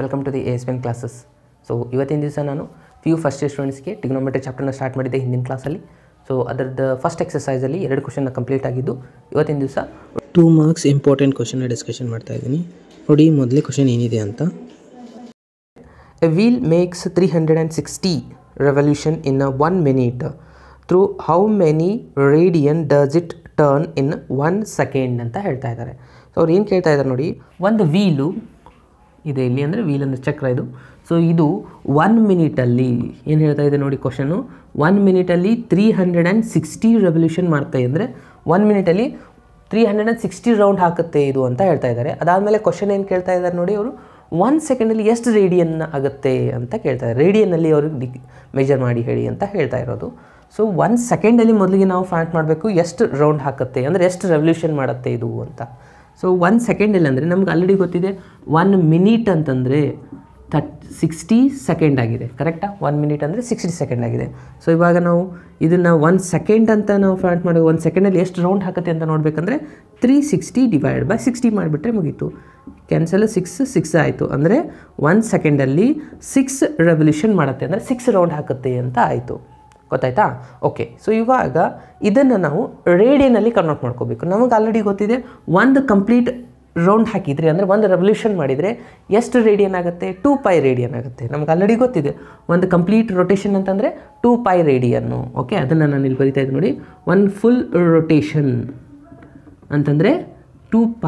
Welcome to the ASPN classes. So ಇವತ್ತಿನ ದಿವಸ ನಾನು PU ಫಸ್ಟ್ ಇಯರ್ ಸ್ಟೂಡೆಂಟ್ಸ್ಗೆ ಟ್ರಿಗ್ನೋಮೆಟ್ರಿ ಚಾಪ್ಟರ್ನ ಸ್ಟಾರ್ಟ್ ಮಾಡಿದ್ದೆ ಹಿಂದಿನ ಕ್ಲಾಸಲ್ಲಿ. ಸೊ ಅದರದ್ದು ಫಸ್ಟ್ ಎಕ್ಸಸೈಸಲ್ಲಿ 2 ಕ್ವಶನ್ನ ಕಂಪ್ಲೀಟ್ ಆಗಿದ್ದು ಇವತ್ತಿನ ದಿವಸ 2 ಮಾರ್ಕ್ಸ್ ಇಂಪಾರ್ಟೆಂಟ್ ಕ್ವಶನ್ನ ಡಿಸ್ಕಷನ್ ಮಾಡ್ತಾ ಇದ್ದೀನಿ. ನೋಡಿ ಮೊದಲೇ ಕ್ವಶನ್ ಏನಿದೆ ಅಂತ. A wheel makes 360 revolution in 1 minute. Through how many radian does it turn in 1 second ಅಂತ ಹೇಳ್ತಾ ಇದ್ದಾರೆ. ಸೊ ಅವ್ರು ಏನು ಕೇಳ್ತಾ ಇದ್ದಾರೆ ನೋಡಿ, ಒಂದು ವೀಲು ಇದೆ ಇಲ್ಲಿ, ಅಂದರೆ ವೀಲ್ ಅಂದರೆ ಚಕ್ರ ಇದು. ಸೊ ಇದು 1 ಮಿನಿಟಲ್ಲಿ ಏನು ಹೇಳ್ತಾ ಇದೆ ನೋಡಿ ಕ್ವಶನು, 1 ಮಿನಿಟಲ್ಲಿ 360 ರೆವಲ್ಯೂಷನ್ ಮಾಡ್ತಾಯಿ, ಅಂದರೆ 1 ಮಿನಿಟಲ್ಲಿ 360 ರೌಂಡ್ ಹಾಕುತ್ತೆ ಇದು ಅಂತ ಹೇಳ್ತಾ ಇದ್ದಾರೆ. ಅದಾದಮೇಲೆ ಕ್ವಶನ್ ಏನು ಕೇಳ್ತಾ ಇದ್ದಾರೆ ನೋಡಿ ಅವರು, 1 ಸೆಕೆಂಡಲ್ಲಿ ಎಷ್ಟು ರೇಡಿಯನ್ ಆಗುತ್ತೆ ಅಂತ ಕೇಳ್ತಾ ಇದ್ದಾರೆ. ರೇಡಿಯನ್ನಲ್ಲಿ ಅವ್ರಿಗೆ ಮೆಜರ್ ಮಾಡಿ ಹೇಳಿ ಅಂತ ಹೇಳ್ತಾ ಇರೋದು. ಸೊ 1 ಸೆಕೆಂಡಲ್ಲಿ ಮೊದಲಿಗೆ ನಾವು ಫೈಂಡ್ ಮಾಡಬೇಕು ಎಷ್ಟು ರೌಂಡ್ ಹಾಕುತ್ತೆ, ಅಂದರೆ ಎಷ್ಟು ರೆವಲ್ಯೂಷನ್ ಮಾಡುತ್ತೆ ಇದು ಅಂತ. ಸೊ 1 ಸೆಕೆಂಡಲ್ಲಿ ಅಂದರೆ ನಮ್ಗೆ ಆಲ್ರೆಡಿ ಗೊತ್ತಿದೆ 1 ಮಿನಿಟ್ ಅಂತಂದರೆ 60 ಸೆಕೆಂಡ್ ಆಗಿದೆ, ಕರೆಕ್ಟಾ? 1 ಮಿನಿಟ್ ಅಂದರೆ 60 ಸೆಕೆಂಡ್ ಆಗಿದೆ. ಸೊ ಇವಾಗ ನಾವು ಇದನ್ನು 1 ಸೆಕೆಂಡ್ ಅಂತ ನಾವು ಫೈಂಡ್ ಮಾಡಿ 1 ಸೆಕೆಂಡಲ್ಲಿ ಎಷ್ಟು ರೌಂಡ್ ಹಾಕುತ್ತೆ ಅಂತ ನೋಡಬೇಕಂದ್ರೆ 360 ಡಿವೈಡೆಡ್ ಬೈ 60 ಮಾಡಿಬಿಟ್ರೆ ಮುಗೀತು. ಕ್ಯಾನ್ಸಲ್ 6 ಆಯಿತು, ಅಂದರೆ 1 ಸೆಕೆಂಡಲ್ಲಿ 6 ರೆವಲ್ಯೂಷನ್ ಮಾಡುತ್ತೆ, ಅಂದರೆ 6 ರೌಂಡ್ ಹಾಕುತ್ತೆ ಅಂತ ಆಯಿತು. ಗೊತ್ತಾಯ್ತಾ? ಓಕೆ. ಸೊ ಇವಾಗ ಇದನ್ನು ನಾವು ರೇಡಿಯನಲ್ಲಿ ಕನ್ವರ್ಟ್ ಮಾಡ್ಕೋಬೇಕು. ನಮಗೆ ಆಲ್ರೆಡಿ ಗೊತ್ತಿದೆ ಒಂದು ಕಂಪ್ಲೀಟ್ ರೌಂಡ್ ಹಾಕಿದರೆ, ಅಂದರೆ ಒಂದು ರೆವಲ್ಯೂಷನ್ ಮಾಡಿದರೆ ಎಷ್ಟು ರೇಡಿಯನ್ ಆಗುತ್ತೆ? 2π ರೇಡಿಯನ್ ಆಗುತ್ತೆ. ನಮ್ಗೆ ಆಲ್ರೆಡಿ ಗೊತ್ತಿದೆ ಒಂದು ಕಂಪ್ಲೀಟ್ ರೊಟೇಷನ್ ಅಂತಂದರೆ 2π ರೇಡಿಯನ್ನು. ಓಕೆ, ಅದನ್ನು ನಾನು ಇಲ್ಲಿ ಬರಿತಾ ಇದ್ದೀನಿ ನೋಡಿ. ಒಂದು ಫುಲ್ ರೊಟೇಷನ್ ಅಂತಂದರೆ 2π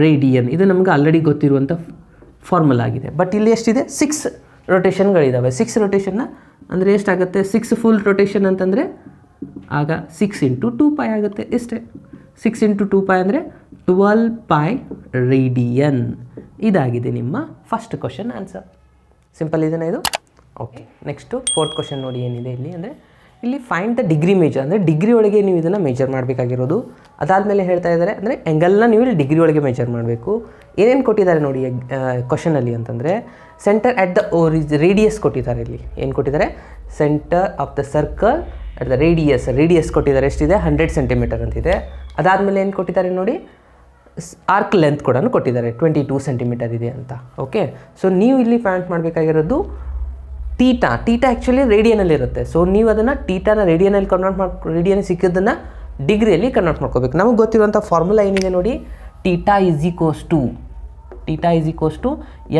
ರೇಡಿಯನ್. ಇದು ನಮ್ಗೆ ಆಲ್ರೆಡಿ ಗೊತ್ತಿರುವಂಥ ಫಾರ್ಮುಲಾ ಆಗಿದೆ. ಬಟ್ ಇಲ್ಲಿ ಎಷ್ಟಿದೆ? 6 ರೊಟೇಷನ್ಗಳಿದ್ದಾವೆ. 6 ರೊಟೇಷನ್ನ ಅಂದರೆ ಎಷ್ಟಾಗುತ್ತೆ? 6 ಫುಲ್ ರೊಟೇಷನ್ ಅಂತಂದರೆ ಆಗ 6 × 2π ಆಗುತ್ತೆ. ಇಷ್ಟೇ. 6 × 2π ಅಂದರೆ 12π ರೇಡಿಯನ್. ಇದಾಗಿದೆ ನಿಮ್ಮ ಫಸ್ಟ್ ಕ್ವಶನ್ ಆನ್ಸರ್. ಸಿಂಪಲ್ ಇದೆಯಾ ಇದು? ಓಕೆ. ನೆಕ್ಸ್ಟು 4th ಕ್ವಶನ್ ನೋಡಿ ಏನಿದೆ ಇಲ್ಲಿ, ಅಂದರೆ ಇಲ್ಲಿ ಫೈಂಡ್ ದ ಡಿಗ್ರಿ ಮೇಜರ್, ಅಂದರೆ ಡಿಗ್ರಿ ಒಳಗೆ ನೀವು ಇದನ್ನು ಮೇಜರ್ ಮಾಡಬೇಕಾಗಿರೋದು. ಅದಾದಮೇಲೆ ಹೇಳ್ತಾ ಇದ್ದಾರೆ ಅಂದರೆ ಆ್ಯಂಗಲ್ನ ನೀವು ಇಲ್ಲಿ ಡಿಗ್ರಿ ಒಳಗೆ ಮೇಜರ್ ಮಾಡಬೇಕು. ಏನೇನು ಕೊಟ್ಟಿದ್ದಾರೆ ನೋಡಿ ಕ್ವಶನಲ್ಲಿ ಅಂತಂದರೆ, ಸೆಂಟರ್ ಅಟ್ ದ ರೇಡಿಯಸ್ ಕೊಟ್ಟಿದ್ದಾರೆ. ಇಲ್ಲಿ ಏನು ಕೊಟ್ಟಿದ್ದಾರೆ? Centre of the circle at the radius ಕೊಟ್ಟಿದ್ದಾರೆ. ಎಷ್ಟಿದೆ? 100 ಸೆಂಟಿಮೀಟರ್ ಅಂತಿದೆ. ಅದಾದಮೇಲೆ ಏನು ಕೊಟ್ಟಿದ್ದಾರೆ ನೋಡಿ, ಆರ್ಕ್ ಲೆಂತ್ ಕೂಡ ಕೊಟ್ಟಿದ್ದಾರೆ, 22 ಸೆಂಟಿಮೀಟರ್ ಇದೆ ಅಂತ. ಓಕೆ. ಸೊ ನೀವು ಇಲ್ಲಿ ಫೈಂಡ್ ಮಾಡಬೇಕಾಗಿರೋದು ಟೀಟಾ ಆ್ಯಕ್ಚುಲಿ ರೇಡಿಯನಲ್ಲಿ ಇರುತ್ತೆ. ಸೊ ನೀವು ಅದನ್ನು ಟೀಟಾನ ರೇಡಿಯನಲ್ಲಿ ರೇಡಿಯನ್ ಸಿಕ್ಕಿದ್ದನ್ನು ಡಿಗ್ರಿಯಲ್ಲಿ ಕನ್ವರ್ಟ್ ಮಾಡ್ಕೋಬೇಕು. ನಮಗೆ ಗೊತ್ತಿರುವಂಥ ಫಾರ್ಮುಲಾ ಏನಿದೆ ನೋಡಿ, theta is equals to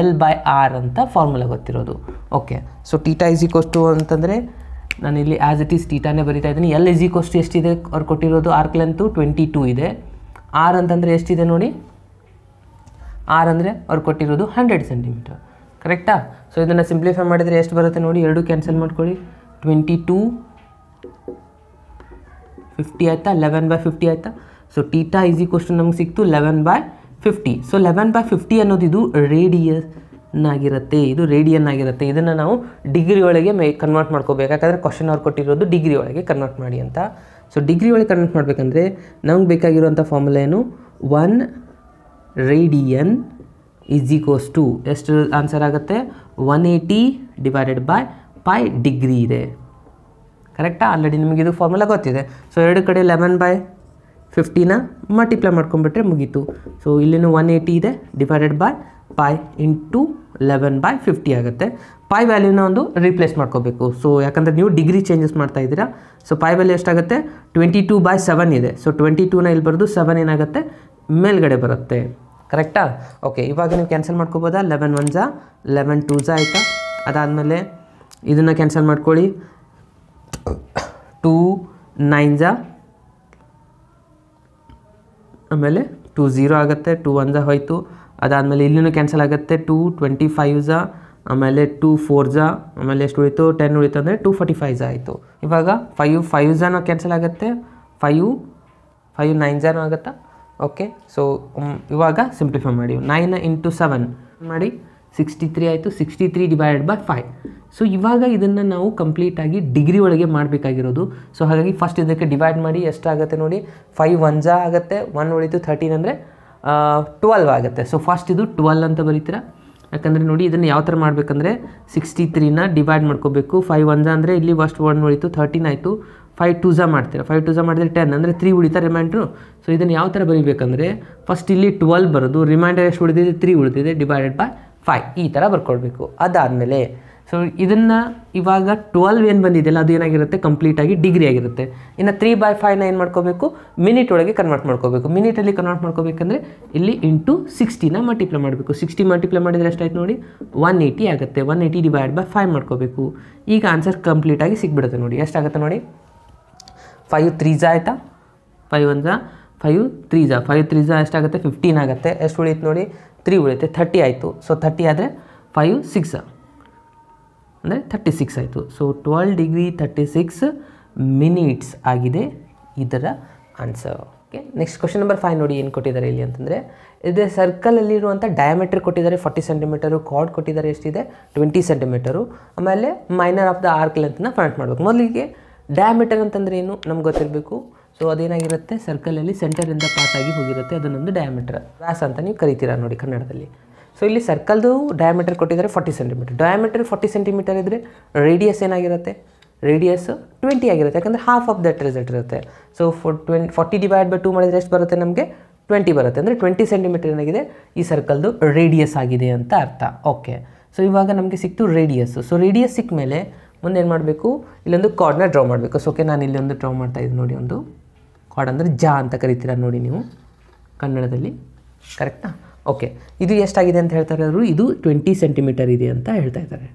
L/R ಅಂತ ಫಾರ್ಮುಲಾ ಗೊತ್ತಿರೋದು. Okay. So theta is equals to ಅಂತಂದರೆ ನಾನಿಲ್ಲಿ ಆ್ಯಸ್ ಇಟ್ ಈಸ್ ಟೀಟಾನೇ ಬರಿತಾ ಇದ್ದೀನಿ. L ಈಸ್ ಈಕ್ವಲ್ಸ್ ಟು ಎಷ್ಟಿದೆ ಅವ್ರು ಕೊಟ್ಟಿರೋದು? ಆರ್ಕ್ ಲೆಂತು 22 ಇದೆ. R ಅಂತಂದರೆ ಎಷ್ಟಿದೆ ನೋಡಿ, R ಅಂದರೆ ಅವ್ರು ಕೊಟ್ಟಿರೋದು 100 ಸೆಂಟಿಮೀಟರ್, ಕರೆಕ್ಟಾ? ಸೊ ಇದನ್ನು ಸಿಂಪ್ಲಿಫೈ ಮಾಡಿದರೆ ಎಷ್ಟು ಬರುತ್ತೆ ನೋಡಿ, 2 ಕ್ಯಾನ್ಸಲ್ ಮಾಡ್ಕೊಳ್ಳಿ. 22 50 ಆಯಿತಾ, 11/50 ಆಯಿತಾ. So theta is equals to ನಮ್ಗೆ ಸಿಕ್ತು 11/50. ಸೊ 11/50 ಅನ್ನೋದು ಇದು ರೇಡಿಯನ್ ಆಗಿರುತ್ತೆ. ಇದನ್ನು ನಾವು ಡಿಗ್ರಿ ಒಳಗೆ ಕನ್ವರ್ಟ್ ಮಾಡ್ಕೋಬೇಕು. ಯಾಕಂದರೆ ಕ್ವಶನ್ ಅವ್ರು ಕೊಟ್ಟಿರೋದು ಡಿಗ್ರಿ ಒಳಗೆ ಕನ್ವರ್ಟ್ ಮಾಡಿ ಅಂತ. ಸೊ ಡಿಗ್ರಿ ಒಳಗೆ ಕನ್ವರ್ಟ್ ಮಾಡಬೇಕಂದ್ರೆ ನಮ್ಗೆ ಬೇಕಾಗಿರುವಂಥ ಫಾರ್ಮುಲಾ ಏನು? 1 ರೇಡಿಯನ್ ಈಸ್ ಈಕ್ವಲ್ಸ್ ಟು ಎಷ್ಟು ಆನ್ಸರ್ ಆಗುತ್ತೆ? 180 ಡಿವೈಡೆಡ್ ಬೈ π ಡಿಗ್ರಿ ಇದೆ, ಕರೆಕ್ಟಾ? ಆಲ್ರೆಡಿ ನಿಮಗೆ ಇದು ಫಾರ್ಮುಲಾ ಗೊತ್ತಿದೆ. ಸೊ 2 ಕಡೆ 11/50ನ ಮಲ್ಟಿಪ್ಲೈ ಮಾಡ್ಕೊಂಡ್ಬಿಟ್ರೆ ಮುಗೀತು. ಸೊ ಇಲ್ಲಿನೂ 180 ಇದೆ ಡಿವೈಡೆಡ್ ಬೈ π ಇಂಟು 11/50 ಆಗುತ್ತೆ. π ವ್ಯಾಲ್ಯೂನ ಒಂದು ರೀಪ್ಲೇಸ್ ಮಾಡ್ಕೋಬೇಕು. ಸೊ ಯಾಕಂದರೆ ನೀವು ಡಿಗ್ರಿ ಚೇಂಜಸ್ ಮಾಡ್ತಾ ಇದ್ದೀರಾ. ಸೊ π ವ್ಯಾಲ್ಯೂ ಎಷ್ಟಾಗುತ್ತೆ? 22/7 ಇದೆ. ಸೊ 22ನ ಇಲ್ಲಿ ಬರೆದು 7 ಏನಾಗುತ್ತೆ ಮೇಲ್ಗಡೆ ಬರುತ್ತೆ, ಕರೆಕ್ಟಾ? ಓಕೆ. ಇವಾಗ ನೀವು ಕ್ಯಾನ್ಸಲ್ ಮಾಡ್ಕೋಬೋದಾ? 11 1 11 2 ಆಯಿತಾ. ಅದಾದಮೇಲೆ ಇದನ್ನು ಕ್ಯಾನ್ಸಲ್ ಮಾಡ್ಕೊಳ್ಳಿ. 2 9 ಆಮೇಲೆ 2 0 ಆಗುತ್ತೆ. 2 1 ಹೋಯಿತು. ಅದಾದಮೇಲೆ ಇಲ್ಲಿನೂ ಕ್ಯಾನ್ಸಲ್ ಆಗುತ್ತೆ. 2 25 ಆಮೇಲೆ 2 4 ಆಮೇಲೆ ಎಷ್ಟು ಉಳಿತು? 10 ಉಳಿತು, ಅಂದರೆ 245 ಆಯಿತು. ಇವಾಗ 5 5 ಕ್ಯಾನ್ಸಲ್ ಆಗುತ್ತೆ. 5 9 ಆಗುತ್ತಾ? ಓಕೆ. ಸೊ ಇವಾಗ ಸಿಂಪ್ಲಿಫೈ ಮಾಡಿ. 9 × 7 ಮಾಡಿ 63 ಆಯಿತು. 63 ಡಿವೈಡೆಡ್ ಬೈ 5. ಸೊ ಇವಾಗ ಇದನ್ನು ನಾವು ಕಂಪ್ಲೀಟಾಗಿ ಡಿಗ್ರಿ ಒಳಗೆ ಮಾಡಬೇಕಾಗಿರೋದು. ಸೊ ಹಾಗಾಗಿ ಫಸ್ಟ್ ಇದಕ್ಕೆ ಡಿವೈಡ್ ಮಾಡಿ ಎಷ್ಟಾಗುತ್ತೆ ನೋಡಿ, 5 1 ಆಗುತ್ತೆ, 1 ಉಳಿತು, 13 ಅಂದರೆ 12 ಆಗುತ್ತೆ. ಸೊ ಫಸ್ಟ್ ಇದು 12 ಅಂತ ಬರೀತೀರಾ. ಯಾಕಂದರೆ ನೋಡಿ ಇದನ್ನು ಯಾವ ಥರ ಮಾಡಬೇಕಂದ್ರೆ 63ನ ಡಿವೈಡ್ ಮಾಡ್ಕೋಬೇಕು. 5 1 ಅಂದರೆ ಇಲ್ಲಿ ಫಸ್ಟ್ 1 ಉಳಿತು, 13 ಆಯಿತು. 5 2 ಮಾಡ್ತೀರಾ, 5 2 ಮಾಡಿದರೆ 10 ಅಂದರೆ 3 ಉಳಿತಾ ರಿಮೈಂಡ್ರು. ಸೊ ಇದನ್ನು ಯಾವ ಥರ ಬರೀಬೇಕಂದ್ರೆ ಫಸ್ಟ್ ಇಲ್ಲಿ 12 ಬರೋದು, ರಿಮೈಂಡರ್ ಎಷ್ಟು ಉಳಿದಿದೆ? 3 ಉಳಿದಿದೆ, ಡಿವೈಡೆಡ್ ಬೈ 5 ಈ ಥರ ಬರ್ಕೊಳ್ಬೇಕು. ಅದಾದಮೇಲೆ ಸೊ ಇದನ್ನು ಇವಾಗ 12 ಏನು ಬಂದಿದೆಯಲ್ಲ ಅದು ಏನಾಗಿರುತ್ತೆ, ಕಂಪ್ಲೀಟಾಗಿ ಡಿಗ್ರಿ ಆಗಿರುತ್ತೆ. ಇನ್ನು 3/5ನ ಏನು ಮಾಡ್ಕೋಬೇಕು, ಮಿನಿಟ್ ಒಳಗೆ ಕನ್ವರ್ಟ್ ಮಾಡ್ಕೋಬೇಕು. ಮಿನಿಟಲ್ಲಿ ಕನ್ವರ್ಟ್ ಮಾಡ್ಕೋಬೇಕಂದ್ರೆ ಇಲ್ಲಿ ಇಂಟು 60ನ ಮಲ್ಟಿಪ್ಲೈ ಮಾಡಬೇಕು. 60 ಮಲ್ಟಿಪ್ಲೈ ಮಾಡಿದರೆ ಎಷ್ಟಾಯ್ತು ನೋಡಿ, 180 ಆಗುತ್ತೆ. 180 ಡಿವೈಡ್ ಬೈ 5 ಮಾಡ್ಕೋಬೇಕು. ಈಗ ಆನ್ಸರ್ ಕಂಪ್ಲೀಟಾಗಿ ಸಿಕ್ಬಿಡುತ್ತೆ ನೋಡಿ. ಎಷ್ಟಾಗುತ್ತೆ ನೋಡಿ, 5 3 ಆಯಿತಾ, 5 1 5 3 5 3 ಎಷ್ಟಾಗುತ್ತೆ, 15 ಆಗುತ್ತೆ. ಎಷ್ಟು ಉಳಿಯುತ್ತೆ ನೋಡಿ, 3 ಉಳಿಯುತ್ತೆ, 30 ಆಯಿತು. ಸೊ 30 ಆದರೆ 5 6 ಅಂದರೆ 36 ಆಯಿತು. ಸೊ 12 ಡಿಗ್ರಿ 36 ಮಿನಿಟ್ಸ್ ಆಗಿದೆ ಇದರ answer. Okay, next question number 5 ನೋಡಿ ಏನು ಕೊಟ್ಟಿದ್ದಾರೆ ಇಲ್ಲಿ ಅಂತಂದರೆ, ಇದೆ ಸರ್ಕಲಲ್ಲಿರುವಂಥ ಡಯಾಮೀಟ್ರ್ ಕೊಟ್ಟಿದ್ದಾರೆ 40 ಸೆಂಟಿಮೀಟರು, ಕಾರ್ಡ್ ಕೊಟ್ಟಿದ್ದಾರೆ ಎಷ್ಟಿದೆ 20 ಸೆಂಟಿಮೀಟರು, ಆಮೇಲೆ ಮೈನರ್ ಆಫ್ ದ ಆರ್ಕ್ ಲೆಂತ್ನ ಫೈಂಡ್ ಮಾಡಬೇಕು. ಮೊದಲಿಗೆ ಡಯಾಮೀಟರ್ ಅಂತಂದರೆ ಏನು ನಮ್ಗೆ ಗೊತ್ತಿರಬೇಕು. ಸೊ ಅದೇನಾಗಿರುತ್ತೆ, ಸರ್ಕಲಲ್ಲಿ ಸೆಂಟರಿಂದ ಪಾಸ್ ಆಗಿ ಹೋಗಿರುತ್ತೆ, ಅದನ್ನೊಂದು ಡಯಾಮೀಟರ್, ವ್ಯಾಸ ಅಂತ ನೀವು ಕರಿತೀರಾ ನೋಡಿ ಕನ್ನಡದಲ್ಲಿ. ಸೊ ಇಲ್ಲಿ ಸರ್ಕಲ್ದು ಡಯಾಮೀಟರ್ ಕೊಟ್ಟಿದ್ದಾರೆ 40 ಸೆಂಟಿಮೀಟರ್. ಡಯಾಮೀಟರ್ 40 ಸೆಂಟಿಮೀಟರ್ ಇದ್ದರೆ ರೇಡಿಯಸ್ ಏನಾಗಿರುತ್ತೆ, ರೇಡಿಯಸ್ 20 ಆಗಿರುತ್ತೆ, ಯಾಕಂದರೆ ಹಾಫ್ ಆಫ್ ದಟ್ ರಿಸಲ್ಟ್ ಇರುತ್ತೆ. ಸೊ 40 ಡಿವೈಡ್ ಬೈ 2 ಮಾಡಿದರೆ ಎಷ್ಟು ಬರುತ್ತೆ, ನಮಗೆ 20 ಬರುತ್ತೆ. ಅಂದರೆ 20 ಸೆಂಟಿಮೀಟರ್ ಏನಾಗಿದೆ, ಈ ಸರ್ಕಲ್ದು ರೇಡಿಯಸ್ ಆಗಿದೆ ಅಂತ ಅರ್ಥ. ಓಕೆ, ಸೊ ಇವಾಗ ನಮಗೆ ಸಿಕ್ತು ರೇಡಿಯಸ್. ಸೊ ರೇಡಿಯಸ್ ಸಿಕ್ಕ ಮೇಲೆ ಮುಂದೆ ಏನು ಮಾಡಬೇಕು, ಇಲ್ಲೊಂದು ಕಾರ್ಡ್ನ ಡ್ರಾ ಮಾಡಬೇಕು. ಸೊ ಓಕೆ, ನಾನು ಇಲ್ಲೊಂದು ಡ್ರಾ ಮಾಡ್ತಾಯಿದ್ದೀನಿ ನೋಡಿ. ಒಂದು ಕಾರ್ಡ್ ಅಂದರೆ ಜಾ ಅಂತ ಕರಿತೀರ ನೋಡಿ ನೀವು ಕನ್ನಡದಲ್ಲಿ, ಕರೆಕ್ಟಾ? ಓಕೆ, ಇದು ಎಷ್ಟಾಗಿದೆ ಅಂತ ಹೇಳ್ತಾರೆ ಅವರು, ಇದು 20 ಸೆಂಟಿಮೀಟರ್ ಇದೆ ಅಂತ ಹೇಳ್ತಾ ಇದ್ದಾರೆ.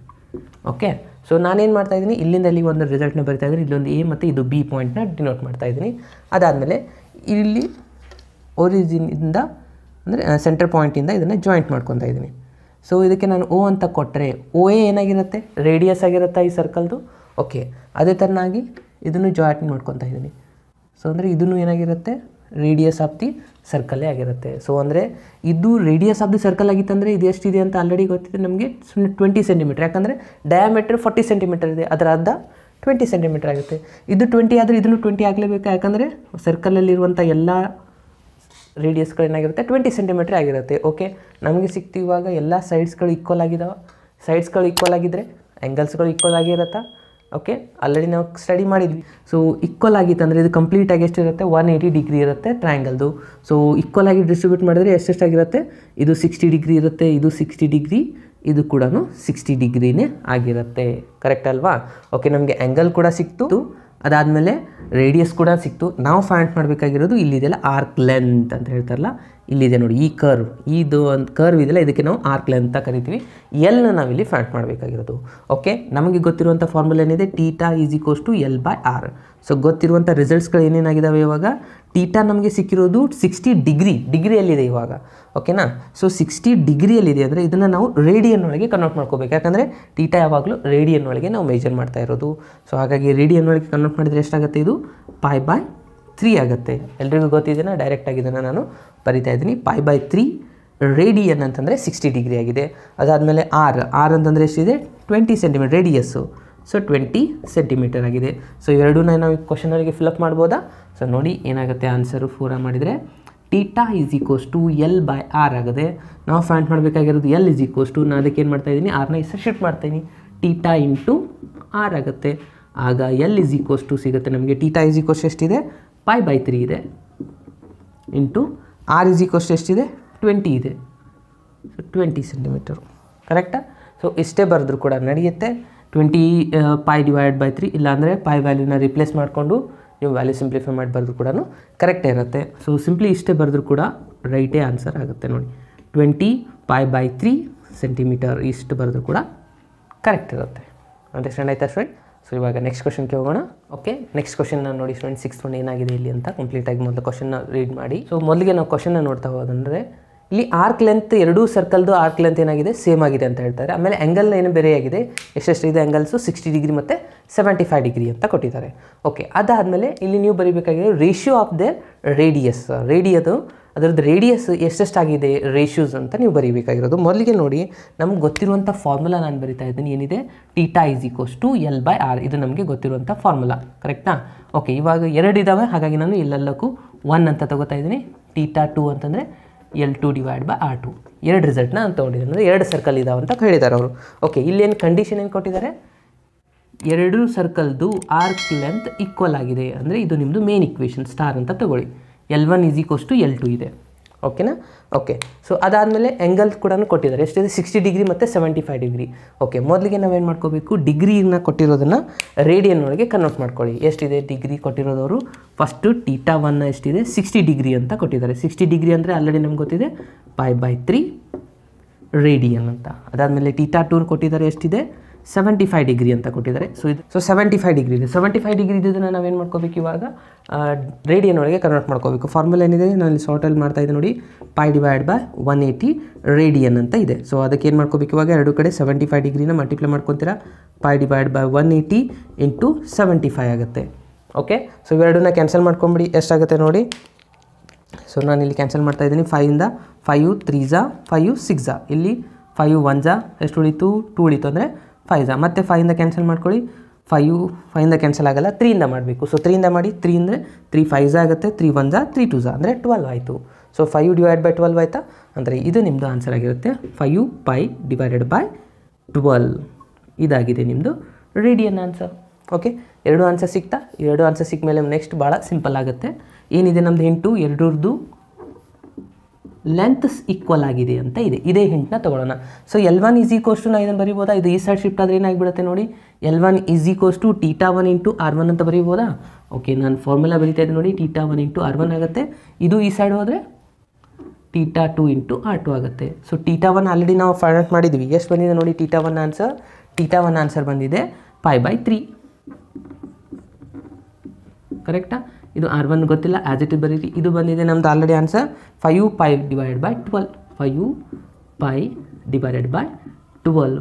ಓಕೆ, ಸೊ ನಾನೇನು ಮಾಡ್ತಾಯಿದ್ದೀನಿ, ಇಲ್ಲಿಂದ ಇಲ್ಲಿ ಒಂದು ರಿಸಲ್ಟ್ನ ಬರಿತಾ ಇದ್ದೀನಿ. ಇಲ್ಲೊಂದು ಎ ಮತ್ತು ಇದು ಬಿ ಪಾಯಿಂಟ್ನ ಡಿನೋಟ್ ಮಾಡ್ತಾಯಿದ್ದೀನಿ. ಅದಾದಮೇಲೆ ಇಲ್ಲಿ ಒರಿಜಿನಿಂದ ಅಂದರೆ ಸೆಂಟರ್ ಪಾಯಿಂಟಿಂದ ಇದನ್ನು ಜಾಯಿಂಟ್ ಮಾಡ್ಕೊತಾ ಇದ್ದೀನಿ. ಸೊ ಇದಕ್ಕೆ ನಾನು ಓ ಅಂತ ಕೊಟ್ಟರೆ ಓ ಎ ಏನಾಗಿರುತ್ತೆ, ರೇಡಿಯಸ್ ಆಗಿರುತ್ತಾ ಈ ಸರ್ಕಲ್ದು. ಓಕೆ, ಅದೇ ಥರನಾಗಿ ಇದನ್ನು ಜಾಯಿಂಟ್ ಮಾಡ್ಕೊತಾ ಇದ್ದೀನಿ. ಸೊ ಅಂದರೆ ಇದನ್ನು ಏನಾಗಿರುತ್ತೆ, ರೇಡಿಯಸ್ ಆಫ್ ದಿ ಸರ್ಕಲ್ಲೇ ಆಗಿರುತ್ತೆ. ಸೊ ಅಂದರೆ ಇದು ರೇಡಿಯಸ್ ಆಫ್ ದಿ ಸರ್ಕಲ್ ಆಗಿತ್ತಂದರೆ ಇದು ಎಷ್ಟಿದೆ ಅಂತ ಆಲ್ರೆಡಿ ಗೊತ್ತಿದೆ ನಮಗೆ, 20 ಸೆಂಟಿಮೀಟರ್. ಯಾಕಂದರೆ ಡಯಾಮೀಟ್ರ್ 40 ಸೆಂಟಿಮೀಟರ್ ಇದೆ, ಅದರ ಅರ್ಧ 20 ಸೆಂಟಿಮೀಟರ್ ಆಗುತ್ತೆ. ಇದು 20 ಆದರೆ ಇದನ್ನು 20 ಆಗಲೇಬೇಕು, ಯಾಕಂದರೆ ಸರ್ಕಲಲ್ಲಿರುವಂಥ ಎಲ್ಲ ರೇಡಿಯಸ್ಗಳೇನಾಗಿರುತ್ತೆ 20 ಸೆಂಟಿಮೀಟರ್ ಆಗಿರುತ್ತೆ. ಓಕೆ, ನಮಗೆ ಸಿಕ್ತು ಇವಾಗ ಎಲ್ಲ ಸೈಡ್ಸ್ಗಳು ಈಕ್ವಲ್ ಆಗಿದ್ದಾವೆ. ಸೈಡ್ಸ್ಗಳು ಈಕ್ವಲ್ ಆಗಿದ್ದರೆ ಆ್ಯಂಗಲ್ಸ್ಗಳು ಈಕ್ವಲ್ ಆಗಿರುತ್ತಾ. ಓಕೆ, ಆಲ್ರೆಡಿ ನಾವು ಸ್ಟಡಿ ಮಾಡಿದ್ವಿ. ಸೊ ಈಕ್ವಲ್ ಆಗಿತ್ತು ಅಂದರೆ ಇದು ಕಂಪ್ಲೀಟಾಗಿ ಎಷ್ಟಿರುತ್ತೆ, 180 ಡಿಗ್ರಿ ಇರುತ್ತೆ ಟ್ರಯಾಂಗಲ್ದು. ಸೊ ಈಕ್ವಲ್ ಆಗಿ ಡಿಸ್ಟ್ರಿಬ್ಯೂಟ್ ಮಾಡಿದ್ರೆ ಎಷ್ಟೆಷ್ಟಾಗಿರುತ್ತೆ, ಇದು 60 ಡಿಗ್ರಿ ಇರುತ್ತೆ, ಇದು 60 ಡಿಗ್ರಿ, ಇದು ಕೂಡ 60 ಡಿಗ್ರಿನೇ ಆಗಿರುತ್ತೆ. ಕರೆಕ್ಟ್ ಅಲ್ವಾ? ಓಕೆ, ನಮಗೆ ಆ್ಯಂಗಲ್ ಕೂಡ ಸಿಕ್ತು, ಅದಾದಮೇಲೆ ರೇಡಿಯಸ್ ಕೂಡ ಸಿಕ್ತು. ನಾವು ಫೈಂಡ್ ಮಾಡಬೇಕಾಗಿರೋದು ಇಲ್ಲಿದೆಯಲ್ಲ ಆರ್ಕ್ ಲೆಂತ್ ಅಂತ ಹೇಳ್ತಾರಲ್ಲ, ಇಲ್ಲಿದೆ ನೋಡಿ ಈ ಕರ್ವ್, ಇದು ಒಂದು ಕರ್ವ್ ಇದೆಯಲ್ಲ, ಇದಕ್ಕೆ ನಾವು ಆರ್ಕ್ ಲೆಂತ್ ಅಂತ ಕರಿತೀವಿ. ಎಲ್ನ ನಾವಿಲ್ಲಿ ಫೈಂಡ್ ಮಾಡಬೇಕಾಗಿರೋದು. ಓಕೆ, ನಮಗೆ ಗೊತ್ತಿರುವಂಥ ಫಾರ್ಮುಲಾ ಏನಿದೆ, theta is equals to L by R. So ಗೊತ್ತಿರುವಂಥ ರಿಸಲ್ಟ್ಸ್ಗಳು ಏನೇನಾಗಿದ್ದಾವೆ ಇವಾಗ, ಟೀಟಾ ನಮಗೆ ಸಿಕ್ಕಿರೋದು 60 ಡಿಗ್ರಿಯಲ್ಲಿದೆ ಇವಾಗ. ಓಕೆನಾ? ಸೊ 60 ಡಿಗ್ರಿಯಲ್ಲಿದೆ ಅಂದರೆ ಇದನ್ನು ನಾವು ರೇಡಿಯನ್ ಒಳಗೆ ಕನ್ವರ್ಟ್ ಮಾಡ್ಕೋಬೇಕು. ಯಾಕಂದರೆ ಟೀಟಾ ಯಾವಾಗಲೂ ರೇಡಿಯನ್ ಒಳಗೆ ನಾವು ಮೆಜರ್ ಮಾಡ್ತಾ ಇರೋದು. ಸೊ ಹಾಗಾಗಿ ರೇಡಿಯನ್ ಒಳಗೆ ಕನ್ವರ್ಟ್ ಮಾಡಿದರೆ ಎಷ್ಟಾಗುತ್ತೆ, ಇದು π/3 ಆಗುತ್ತೆ. ಎಲ್ರಿಗೂ ಗೊತ್ತಿದೆಯಾ, ಡೈರೆಕ್ಟಾಗಿ ಇದನ್ನು ನಾನು ಬರಿತಾ ಇದ್ದೀನಿ. π/3 ರೇಡಿಯನ್ ಅಂತಂದರೆ 60 ಡಿಗ್ರಿ ಆಗಿದೆ. ಅದಾದಮೇಲೆ ಆರ್ ಅಂತಂದರೆ ಎಷ್ಟಿದೆ, 20 ಸೆಂಟಿಮೀಟರ್ ರೇಡಿಯಸ್ಸು. ಸೊ 20 ಸೆಂಟಿಮೀಟರ್ ಆಗಿದೆ. ಸೊ ಎರಡನ್ನ ನಾವು ಕ್ವಶನರಿಗೆ ಫಿಲಪ್ ಮಾಡ್ಬೋದಾ? ಸೊ ನೋಡಿ ಏನಾಗುತ್ತೆ ಆನ್ಸರು, 4 ಮಾಡಿದರೆ theta is equals to L by R ಆಗಿದೆ. ನಾವು ಫೈಂಡ್ ಮಾಡಬೇಕಾಗಿರೋದು ಎಲ್ ಈಸ್ ಈಕ್ವಲ್ಸ್ ಟು, ನಾನು ಅದಕ್ಕೆ ಏನು ಮಾಡ್ತಾಯಿದ್ದೀನಿ, ಆರ್ನ ಶಿಫ್ಟ್ ಮಾಡ್ತಾಯಿದ್ದೀನಿ, ಟೀಟಾ ಇಂಟು ಆರ್ ಆಗುತ್ತೆ. ಆಗ ಎಲ್ ಈಸ್ ಈಕ್ವಲ್ಸ್ ಟು ಸಿಗುತ್ತೆ ನಮಗೆ. ಟೀಟಾ ಈಸ್ ಈಕ್ವಲ್ಸ್ ಎಷ್ಟಿದೆ, π/3 ಇದೆ, ಇಂಟು ಆರ್ ಈಸ್ ಈಕ್ವಲ್ಸ್ ಎಷ್ಟಿದೆ, 20 ಇದೆ. So 20 centimetre. ಕರೆಕ್ಟಾ? ಸೊ ಇಷ್ಟೇ ಬರೆದ್ರೂ ಕೂಡ ನಡೆಯುತ್ತೆ. 20 π/3, ಇಲ್ಲಾಂದರೆ ಪೈ ವ್ಯಾಲ್ಯೂನ ರಿಪ್ಲೇಸ್ ಮಾಡಿಕೊಂಡು ನೀವು ವ್ಯಾಲ್ಯೂ ಸಿಂಪ್ಲಿಫೈ ಮಾಡಿ ಬರೆದ್ರು ಕೂಡ ಕರೆಕ್ಟೇ ಇರುತ್ತೆ. ಸೊ ಸಿಂಪ್ಲಿ ಇಷ್ಟೇ ಬರೆದ್ರೂ ಕೂಡ ರೈಟೇ ಆನ್ಸರ್ ಆಗುತ್ತೆ ನೋಡಿ. 20 π/3 ಸೆಂಟಿಮೀಟರ್ ಇಷ್ಟು ಬರೆದ್ರೂ ಕೂಡ ಕರೆಕ್ಟ್ ಇರುತ್ತೆ. ಅಂಡರ್ಸ್ಟ್ಯಾಂಡ್ ಆಯ್ತಾ ಸ್ಟೂಡೆಂಟ್? ಸೊ ಇವಾಗ ನೆಕ್ಸ್ಟ್ ಕ್ವಶನ್ಗೆ ಹೋಗೋಣ. ಓಕೆ, ನೆಕ್ಸ್ಟ್ ಕ್ವಶನ್ನ ನೋಡಿ ಸ್ಟೂಡೆಂಟ್, 6th one ಏನಾಗಿದೆ ಇಲ್ಲಿ ಅಂತ ಕಂಪ್ಲೀಟಾಗಿ ಮೊದಲು ಕ್ವಶನ್ನ ರೀಡ್ ಮಾಡಿ. ಸೊ ಮೊದಲಿಗೆ ನಾವು ಕ್ವಶನ್ನ ನೋಡ್ತಾ ಹೋದಂದರೆ ಇಲ್ಲಿ ಆರ್ಕ್ ಲೆಂತ್, ಎರಡೂ ಸರ್ಕಲ್ದು ಆರ್ಕ್ ಲೆಂತ್ ಏನಾಗಿದೆ, ಸೇಮ್ ಆಗಿದೆ ಅಂತ ಹೇಳ್ತಾರೆ. ಆಮೇಲೆ ಆ್ಯಂಗಲ್ ಏನು ಬೇರೆ ಆಗಿದೆ, ಎಷ್ಟೆಷ್ಟಿದೆ ಆ್ಯಂಗಲ್ಸು, 60 ಡಿಗ್ರಿ ಮತ್ತು 75 ಡಿಗ್ರಿ ಅಂತ ಕೊಟ್ಟಿದ್ದಾರೆ. ಓಕೆ, ಅದಾದಮೇಲೆ ಇಲ್ಲಿ ನೀವು ಬರೀಬೇಕಾಗಿದೆ ರೇಷಿಯೋ ಆಫ್ ದ ರೇಡಿಯಸ್, ಅದರದ್ದು ರೇಡಿಯಸ್ ಎಷ್ಟೆಷ್ಟಾಗಿದೆ ರೇಷ್ಯೂಸ್ ಅಂತ ನೀವು ಬರೀಬೇಕಾಗಿರೋದು. ಮೊದಲಿಗೆ ನೋಡಿ, ನಮ್ಗೆ ಗೊತ್ತಿರುವಂಥ ಫಾರ್ಮುಲಾ ನಾನು ಬರಿತಾ ಇದ್ದೀನಿ. ಏನಿದೆ, theta is equals to L by R. ಇದು ನಮಗೆ ಗೊತ್ತಿರುವಂಥ ಫಾರ್ಮುಲಾ. ಕರೆಕ್ಟಾ? ಓಕೆ, ಇವಾಗ 2 ಇದ್ದಾವೆ, ಹಾಗಾಗಿ ನಾನು ಎಲ್ಲಕ್ಕೂ 1 ಅಂತ ತಗೋತಾ ಇದ್ದೀನಿ. ಟೀಟಾ 2 ಅಂತಂದರೆ L2 ಡಿವೈಡ್ ಬೈ R2. 2 ರಿಸಲ್ಟ್ನ ನಾನು ತೊಗೊಂಡಿದ್ದೀನಿ, ಅಂದರೆ 2 ಸರ್ಕಲ್ ಇದಾವೆ ಅಂತ ಹೇಳಿದ್ದಾರೆ ಅವರು. ಓಕೆ, ಇಲ್ಲೇನು ಕಂಡೀಷನ್ ಏನು ಕೊಟ್ಟಿದ್ದಾರೆ, 2 ಸರ್ಕಲ್ದು ಆರ್ಕ್ ಲೆಂತ್ ಈಕ್ವಲ್ ಆಗಿದೆ ಅಂದರೆ ಇದು ನಿಮ್ಮದು ಮೇನ್ ಇಕ್ವೇಷನ್, ಸ್ಟಾರ್ ಅಂತ ತಗೊಳ್ಳಿ. L1 is equals to L2 ಇದೆ. ಓಕೆನಾ. ಓಕೆ, ಸೊ ಅದಾದಮೇಲೆ ಆ್ಯಂಗಲ್ ಕೂಡ ಕೊಟ್ಟಿದ್ದಾರೆ. ಎಷ್ಟಿದೆ? 60 ಡಿಗ್ರಿ ಮತ್ತು 75 ಡಿಗ್ರಿ. ಓಕೆ, ಮೊದಲಿಗೆ ನಾವೇನು ಮಾಡ್ಕೋಬೇಕು, ಡಿಗ್ರಿನ ಕೊಟ್ಟಿರೋದನ್ನು ರೇಡಿಯನ್ ಒಳಗೆ ಕನ್ವರ್ಟ್ ಮಾಡ್ಕೊಳ್ಳಿ. ಎಷ್ಟಿದೆ ಡಿಗ್ರಿ ಕೊಟ್ಟಿರೋದವರು? ಫಸ್ಟು θ1 ಎಷ್ಟಿದೆ? 60 ಡಿಗ್ರಿ ಅಂತ ಕೊಟ್ಟಿದ್ದಾರೆ. 60 ಡಿಗ್ರಿ ಅಂದರೆ ಆಲ್ರೆಡಿ ನಮ್ಗೆ ಗೊತ್ತಿದೆ π/3 ರೇಡಿಯನ್ ಅಂತ. ಅದಾದಮೇಲೆ θ2 ಕೊಟ್ಟಿದ್ದಾರೆ, ಎಷ್ಟಿದೆ? 75 ಡಿಗ್ರಿ ಅಂತ ಕೊಟ್ಟಿದ್ದಾರೆ. ಸೊ 75 ಡಿಗ್ರಿ ಇದೆ. 75 ಡಿಗ್ರಿ ಇದ್ದದನ್ನು ನಾವೇನು ಮಾಡ್ಕೋಬೇಕು ಇವಾಗ? ರೇಡಿಯನ್ ಒಳಗೆ ಕನ್ವರ್ಟ್ ಮಾಡ್ಕೋಬೇಕು. ಫಾರ್ಮುಲಾ ಏನಿದೆ ನಾನು ಇಲ್ಲಿ ಶಾರ್ಟಲ್ಲಿ ಮಾಡ್ತಾ ಇದ್ದೆ ನೋಡಿ, π/180 ರೇಡಿಯನ್ ಅಂತ ಇದೆ. ಸೊ ಅದಕ್ಕೆ ಏನು ಮಾಡ್ಕೋಬೇಕು ಇವಾಗ? ಎರಡು ಕಡೆ 75 ಡಿಗ್ರಿನ ಮಲ್ಟಿಪ್ಲೈ ಮಾಡ್ಕೊತೀರಾ. π/180 × 75 ಆಗುತ್ತೆ. ಓಕೆ, ಸೊ ಇವೆರಡನ್ನ ಕ್ಯಾನ್ಸಲ್ ಮಾಡ್ಕೊಂಬಿಡಿ. ಎಷ್ಟಾಗುತ್ತೆ ನೋಡಿ. ಸೊ ನಾನು ಇಲ್ಲಿ ಕ್ಯಾನ್ಸಲ್ ಮಾಡ್ತಾ ಇದ್ದೀನಿ. 5ಇಂದ 5 3 5 6 ಇಲ್ಲಿ 5 1 ಎಷ್ಟು ಉಳಿತು? 2 ಉಳಿತು, ಅಂದರೆ 5 ಮತ್ತು 5ಇಂದ ಕ್ಯಾನ್ಸಲ್ ಮಾಡ್ಕೊಳ್ಳಿ. 5ಇಂದ ಕ್ಯಾನ್ಸಲ್ ಆಗಲ್ಲ, 3ಇಂದ ಮಾಡಬೇಕು. ಸೊ 3ಇಂದ ಮಾಡಿ. 3 ಅಂದರೆ 3 5 ಆಗುತ್ತೆ, 3 1 3 2 ಅಂದರೆ 12 ಆಯಿತು. ಸೊ 5/12 ಆಯಿತಾ? ಅಂದರೆ ಇದು ನಿಮ್ಮದು ಆನ್ಸರ್ ಆಗಿರುತ್ತೆ. 5π/12 ಇದಾಗಿದೆ ನಿಮ್ಮದು ರೇಡಿಯನ್ ಆನ್ಸರ್. ಓಕೆ, ಎರಡು ಆನ್ಸರ್ ಸಿಗ್ತಾ? ಎರಡು ಆನ್ಸರ್ ಸಿಕ್ಕ ಮೇಲೆ ನೆಕ್ಸ್ಟ್ ಭಾಳ ಸಿಂಪಲ್ ಆಗುತ್ತೆ. ಏನಿದೆ ನಮ್ಮದು ಹಿಂಟು? ಎರಡರದ್ದು ಲೆಂತ್ಸ್ ಈಕ್ವಲ್ ಆಗಿದೆ ಅಂತ ಇದೆ. ಇದೇ ಹಿಂಟ್ನ ತೊಗೊಳ್ಳೋಣ. ಸೊ L1 = ನಾ ಇದನ್ನು ಬರೀಬೋದಾ? ಇದು ಈ ಸೈಡ್ ಶಿಫ್ಟ್ ಆದರೆ ಏನಾಗಿಬಿಡುತ್ತೆ ನೋಡಿ. L1 = θ1 × R1 ಅಂತ ಬರೀಬೋದಾ? ಓಕೆ, ನಾನು ಫಾರ್ಮುಲಾ ಬರೀತಾ ಇದ್ದೀನಿ ನೋಡಿ. θ1 × R1 ಆಗುತ್ತೆ. ಇದು ಈ ಸೈಡ್ ಹೋದರೆ θ2 × R2 ಆಗುತ್ತೆ. ಸೊ θ1 ಆಲ್ರೆಡಿ ನಾವು ಫೈಂಡ್ ಔಟ್ ಮಾಡಿದ್ವಿ. ಎಷ್ಟು ಬಂದಿದೆ ನೋಡಿ θ1 ಆನ್ಸರ್? θ1 ಆನ್ಸರ್ ಬಂದಿದೆ π/3. ಕರೆಕ್ಟಾ? ಇದು R1 ಗೊತ್ತಿಲ್ಲ, ಆ್ಯಸ್ ಇಟ್ ಇಸ್ ಬರೀರಿ. ಇದು ಬಂದಿದೆ ನಮ್ಮದು ಆಲ್ರೆಡಿ ಆನ್ಸರ್ 5π/12. 5π/12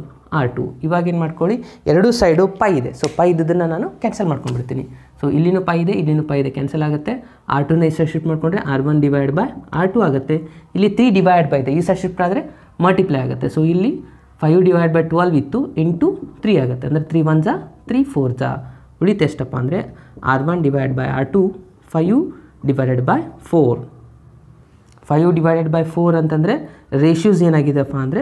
R2. ಇವಾಗ ಏನು ಮಾಡ್ಕೊಳ್ಳಿ, ಎರಡೂ ಸೈಡು π ಇದೆ. ಸೊ π ಇದ್ದದನ್ನು ನಾನು ಕ್ಯಾನ್ಸಲ್ ಮಾಡ್ಕೊಂಡ್ಬಿಡ್ತೀನಿ. ಸೊ ಇಲ್ಲಿನೂ π ಇದೆ, ಇಲ್ಲಿನೂ ಪೈ ಇದೆ, ಕ್ಯಾನ್ಸಲ್ ಆಗುತ್ತೆ. R2ನ ಈ ಸೈಡ್ ಶಿಫ್ಟ್ ಮಾಡಿಕೊಂಡ್ರೆ R1/R2 ಆಗುತ್ತೆ. ಇಲ್ಲಿ 3 ಇದೆ, ಈ ಸೈಡ್ ಶಿಫ್ಟ್ ಆದರೆ ಮಲ್ಟಿಪ್ಲೈ ಆಗುತ್ತೆ. ಸೊ ಇಲ್ಲಿ 5/12 ಇತ್ತು ಇಂಟು 3 ಆಗುತ್ತೆ. ಅಂದರೆ 3 1 3 4 ಉಳಿತು ಎಷ್ಟಪ್ಪ ಅಂದರೆ R1/R2 5/4. 5/4 ಅಂತಂದರೆ ರೇಷ್ಯೂಸ್ ಏನಾಗಿದೆಪ್ಪ ಅಂದರೆ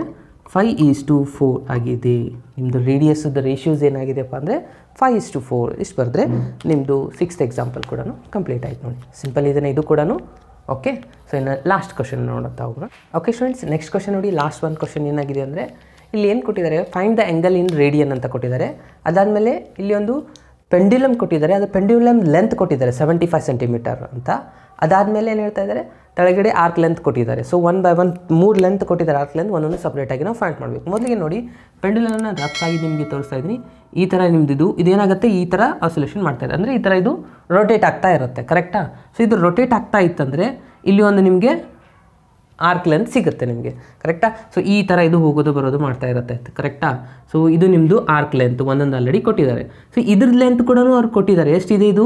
5:4 ಆಗಿದೆ. ನಿಮ್ಮದು ರೇಡಿಯಸ್ದ ರೇಷ್ಯೂಸ್ ಏನಾಗಿದೆಪ್ಪ ಅಂದರೆ 5:4. ಇಷ್ಟು ಬರೆದ್ರೆ ನಿಮ್ಮದು 6th ಎಕ್ಸಾಂಪಲ್ ಕೂಡ ಕಂಪ್ಲೀಟ್ ಆಯ್ತು ನೋಡಿ. ಸಿಂಪಲ್ ಇದನ್ನು ಇದು ಕೂಡ. ಓಕೆ, ಸೊ ಇನ್ನು ಲಾಸ್ಟ್ ಕ್ವಶನ್ ನೋಡುತ್ತಾ ಹೋಗೋಣ. ಓಕೆ ಸ್ಟೂಡೆಂಟ್ಸ್, ನೆಕ್ಸ್ಟ್ ಕ್ವಶನ್ ನೋಡಿ. ಲಾಸ್ಟ್ ಒಂದು ಕ್ವಶನ್ ಏನಾಗಿದೆ ಅಂದರೆ ಇಲ್ಲಿ ಏನು ಕೊಟ್ಟಿದ್ದಾರೆ? Find the angle in radian ಅಂತ ಕೊಟ್ಟಿದ್ದಾರೆ. ಅದಾದಮೇಲೆ ಇಲ್ಲಿ ಒಂದು ಪೆಂಡ್ಯುಲಮ್ ಕೊಟ್ಟಿದ್ದಾರೆ. ಅದು ಪೆಂಡ್ಯುಲಮ್ ಲೆಂತ್ ಕೊಟ್ಟಿದ್ದಾರೆ 75 ಸೆಂಟಿಮೀಟರ್ ಅಂತ. ಅದಾದಮೇಲೆ ಏನು ಹೇಳ್ತಾ ಇದ್ದಾರೆ? ಕೆಳಗಡೆ ಆರ್ಕ್ ಲೆಂತ್ ಕೊಟ್ಟಿದ್ದಾರೆ. ಸೊ 1 by 1 3 ಲೆಂತ್ ಕೊಟ್ಟಿದ್ದಾರೆ. ಆರ್ಕ್ ಲೆಂತ್ ಒಂದೊಂದು ಸಪ್ರೇಟಾಗಿ ನಾವು ಫೈಂಡ್ ಮಾಡಬೇಕು. ಮೊದಲಿಗೆ ನೋಡಿ, ಪೆಂಡ್ಯುಲಮ್ನ ರಫ್ಫಾಗಿ ನಿಮಗೆ ತೋರಿಸ್ತಾ ಇದ್ದೀನಿ. ಈ ಥರ ನಿಮ್ಮದು ಇದೇನಾಗುತ್ತೆ, ಈ ಥರ ಆಸಿಲೇಷನ್ ಮಾಡ್ತಾಯಿದೆ. ಅಂದರೆ ಈ ಥರ ಇದು ರೊಟೇಟ್ ಆಗ್ತಾ ಇರುತ್ತೆ. ಕರೆಕ್ಟಾ? ಸೊ ಇದು ರೊಟೇಟ್ ಆಗ್ತಾ ಇತ್ತಂದರೆ ಇಲ್ಲಿ ಒಂದು ನಿಮಗೆ ಆರ್ಕ್ ಲೆಂತ್ ಸಿಗುತ್ತೆ ನಿಮಗೆ. ಕರೆಕ್ಟಾ? ಸೊ ಈ ಥರ ಇದು ಹೋಗೋದು ಬರೋದು ಮಾಡ್ತಾ ಇರುತ್ತೆ. ಕರೆಕ್ಟಾ? ಸೊ ಇದು ನಿಮ್ಮದು ಆರ್ಕ್ ಲೆಂತ್ ಒಂದೊಂದು ಆಲ್ರೆಡಿ ಕೊಟ್ಟಿದ್ದಾರೆ. ಸೊ ಇದ್ರ ಲೆಂತ್ ಕೂಡ ಅವ್ರು ಕೊಟ್ಟಿದ್ದಾರೆ. ಎಷ್ಟಿದೆ ಇದು?